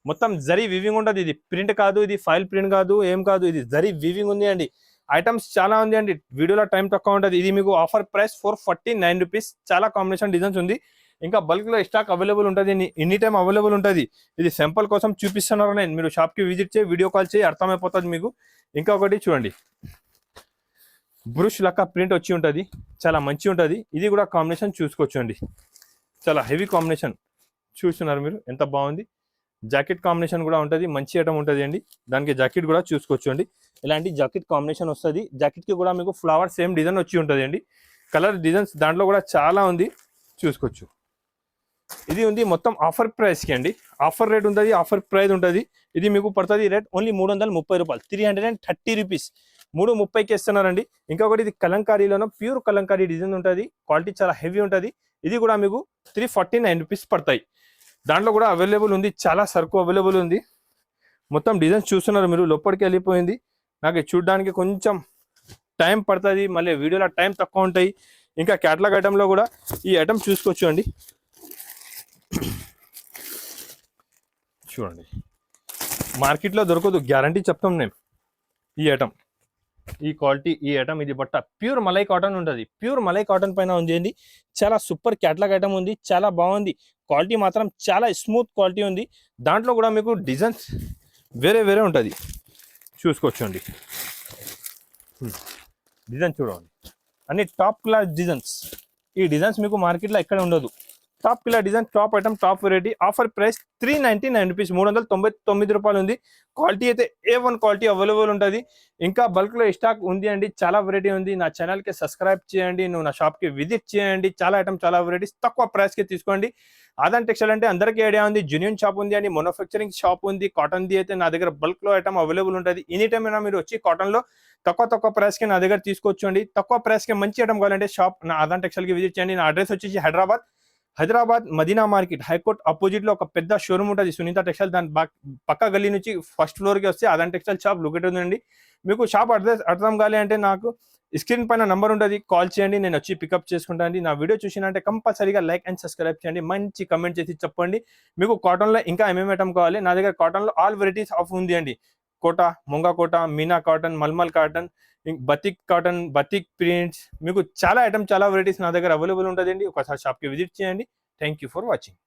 మొత్తం జరీ వివింగ్ ఉంటుంది. ఇది ప్రింట్ కాదు, ఇది ఫైల్ ప్రింట్ కాదు, ఏం కాదు, ఇది జరీ వివింగ్ ఉంది అండి. ఐటమ్స్ చాలా ఉంది అండి. వీడియోలో టైం తక్కువ ఉంటుంది. ఇది మీకు ఆఫర్ ప్రైస్ 449 రూపీస్. చాలా కాంబినేషన్ డిజైన్స్ ఉంది. ఇంకా బల్క్లో స్టాక్ అవైలబుల్ ఉంటుంది, ఎనీ టైం అవైలబుల్ ఉంటుంది. ఇది సింపుల్ కోసం చూపిస్తున్నారు నేను. మీరు షాప్కి విజిట్ చేయి, వీడియో కాల్ చేయి, అర్థమైపోతుంది మీకు. ఇంకా ఒకటి చూడండి, బ్రష్ లెక్క ప్రింట్ వచ్చి ఉంటుంది, చాలా మంచి ఉంటుంది. ఇది కూడా కాంబినేషన్ చూసుకోవచ్చు అండి. చాలా హెవీ కాంబినేషన్ చూస్తున్నారు మీరు, ఎంత బాగుంది. జాకెట్ కాంబినేషన్ కూడా ఉంటుంది, మంచి ఐటమ్ ఉంటుంది అండి. దానికి జాకెట్ కూడా చూసుకోవచ్చు అండి. ఇలాంటి జాకెట్ కాంబినేషన్ వస్తుంది. జాకెట్కి కూడా మీకు ఫ్లవర్ సేమ్ డిజైన్ వచ్చి ఉంటుంది అండి. కలర్ డిజైన్స్ దాంట్లో కూడా చాలా ఉంది, చూసుకోవచ్చు. ఇది ఉంది మొత్తం ఆఫర్ ప్రైస్కి అండి. ఆఫర్ రేట్ ఉంటుంది, ఆఫర్ ప్రైస్ ఉంటుంది. ఇది మీకు పడుతుంది రేట్ ఓన్లీ 330 రూపాయలు, 330 రూపీస్. 330కి ఇస్తున్నారండి. ఇంకొకటి ఇది కలంకారీలోనో ప్యూర్ కలంకారీ డిజైన్ ఉంటుంది, క్వాలిటీ చాలా హెవీ ఉంటుంది. ఇది కూడా మీకు 349 రూపీస్ పడతాయి. దాంట్లో కూడా అవైలబుల్ ఉంది, చాలా సరుకు అవైలబుల్ ఉంది. మొత్తం డిజైన్స్ చూస్తున్నారు మీరు, లోపలికి వెళ్ళిపోయింది. నాకు చూడడానికి కొంచెం టైం పడుతుంది, మళ్ళీ వీడియోలో టైం తక్కువ ఉంటాయి. ఇంకా క్యాటలాగ్ ఐటెంలో కూడా ఈ ఐటమ్ చూసుకోవచ్చు అండి. చూడండి, మార్కెట్లో దొరకదు, గ్యారంటీ చెప్తాం నేను. ఈ ఐటమ్, ఈ క్వాలిటీ, ఈ ఐటమ్, ఇది బట్ట ప్యూర్ మలై కాటన్ ఉంటుంది. ప్యూర్ మలై కాటన్ పైన ఉంది, చాలా సూపర్ క్యాటలాగ్ ఐటమ్ ఉంది, చాలా బాగుంది. క్వాలిటీ మాత్రం చాలా స్మూత్ క్వాలిటీ ఉంది. దాంట్లో కూడా మీకు డిజైన్స్ వేరే వేరే ఉంటుంది, చూసుకోవచ్చు అండి. డిజైన్ చూడండి, అన్ని టాప్ క్లాస్ డిజైన్స్. ఈ డిజైన్స్ మీకు మార్కెట్లో ఎక్కడ ఉండదు. టాప్ కిలా design, top item, top variety. Offer price 399 rupees, 399 రూపాయలు ఉంది. క్వాలిటీ అయితే A1 క్వాలిటీ అవైలబుల్ ఉంటుంది. ఇంకా బల్క్లో స్టాక్ ఉంది అండి, చాలా వెరైటీ ఉంది. నా ఛానల్కి సబ్స్క్రైబ్ చేయండి, నువ్వు నా షాప్కి విజిట్ చేయండి. చాలా ఐటమ్, చాలా వెరైటీస్ తక్కువ ప్రైస్కి తీసుకోండి. ఆదాన్ టెక్స్టైల్ అంటే అందరికీ ఐడియా ఉంది, జెన్యూన్ షాప్ ఉంది అని. మ్యానుఫ్యాక్చరింగ్ షాప్ ఉంది. కాటన్ది అయితే నా దగ్గర బల్క్లో ఐటమ్ అవైలబుల్ ఉంటుంది. ఎనీ టైం అయినా మీరు వచ్చి కాటన్లో తక్కువ ప్రైస్కి నా దగ్గర తీసుకోవచ్చు అండి. తక్కువ ప్రైస్కి మంచి ఐటమ్ కావాలంటే షాప్ నా ఆదాన్ టెక్స్టైల్కి విజిట్ చేయండి. నా అడ్రస్ వచ్చేసి Hyderabad Madina market, high court opposite లో ఒక పెద్ద షోరూమ్ ఉంటుంది, సునీత టెక్స్టైల్. దాని పక్క గల్లీ నుంచి ఫస్ట్ ఫ్లోర్ కి వస్తే ఆదాన్ టెక్స్టైల్ షాప్ లొకేట్ ఉందండి. మీకు షాప్ అడ్రస్ అర్థం కాలే అంటే నాకు స్క్రీన్ పైన నంబర్ ఉంటుంది, కాల్ చేయండి, నేను వచ్చి పికప్ చేసుకుంటాను. నా వీడియో చూసినంటే కంపల్సరీగా లైక్ అండ్ సబ్స్క్రైబ్ చేయండి, మంచి కమెంట్ చేసి చెప్పండి మీకు కాటన్లో ఇంకా ఏమేమి ఐటమ్ కావాలి. నా దగ్గర కాటన్లో ఆల్ వెరైటీస్ ఆఫ్ ఉంది అండి. Kota, Munga Kota, Meena cotton, mulmul cotton, batik cotton, batik prints, మీకు చాలా ఐటమ్, చాలా వెరైటీస్ నా దగ్గర అవైలబుల్ ఉంటుందండి. ఒకసారి షాప్కి విజిట్ చేయండి. Thank you for watching.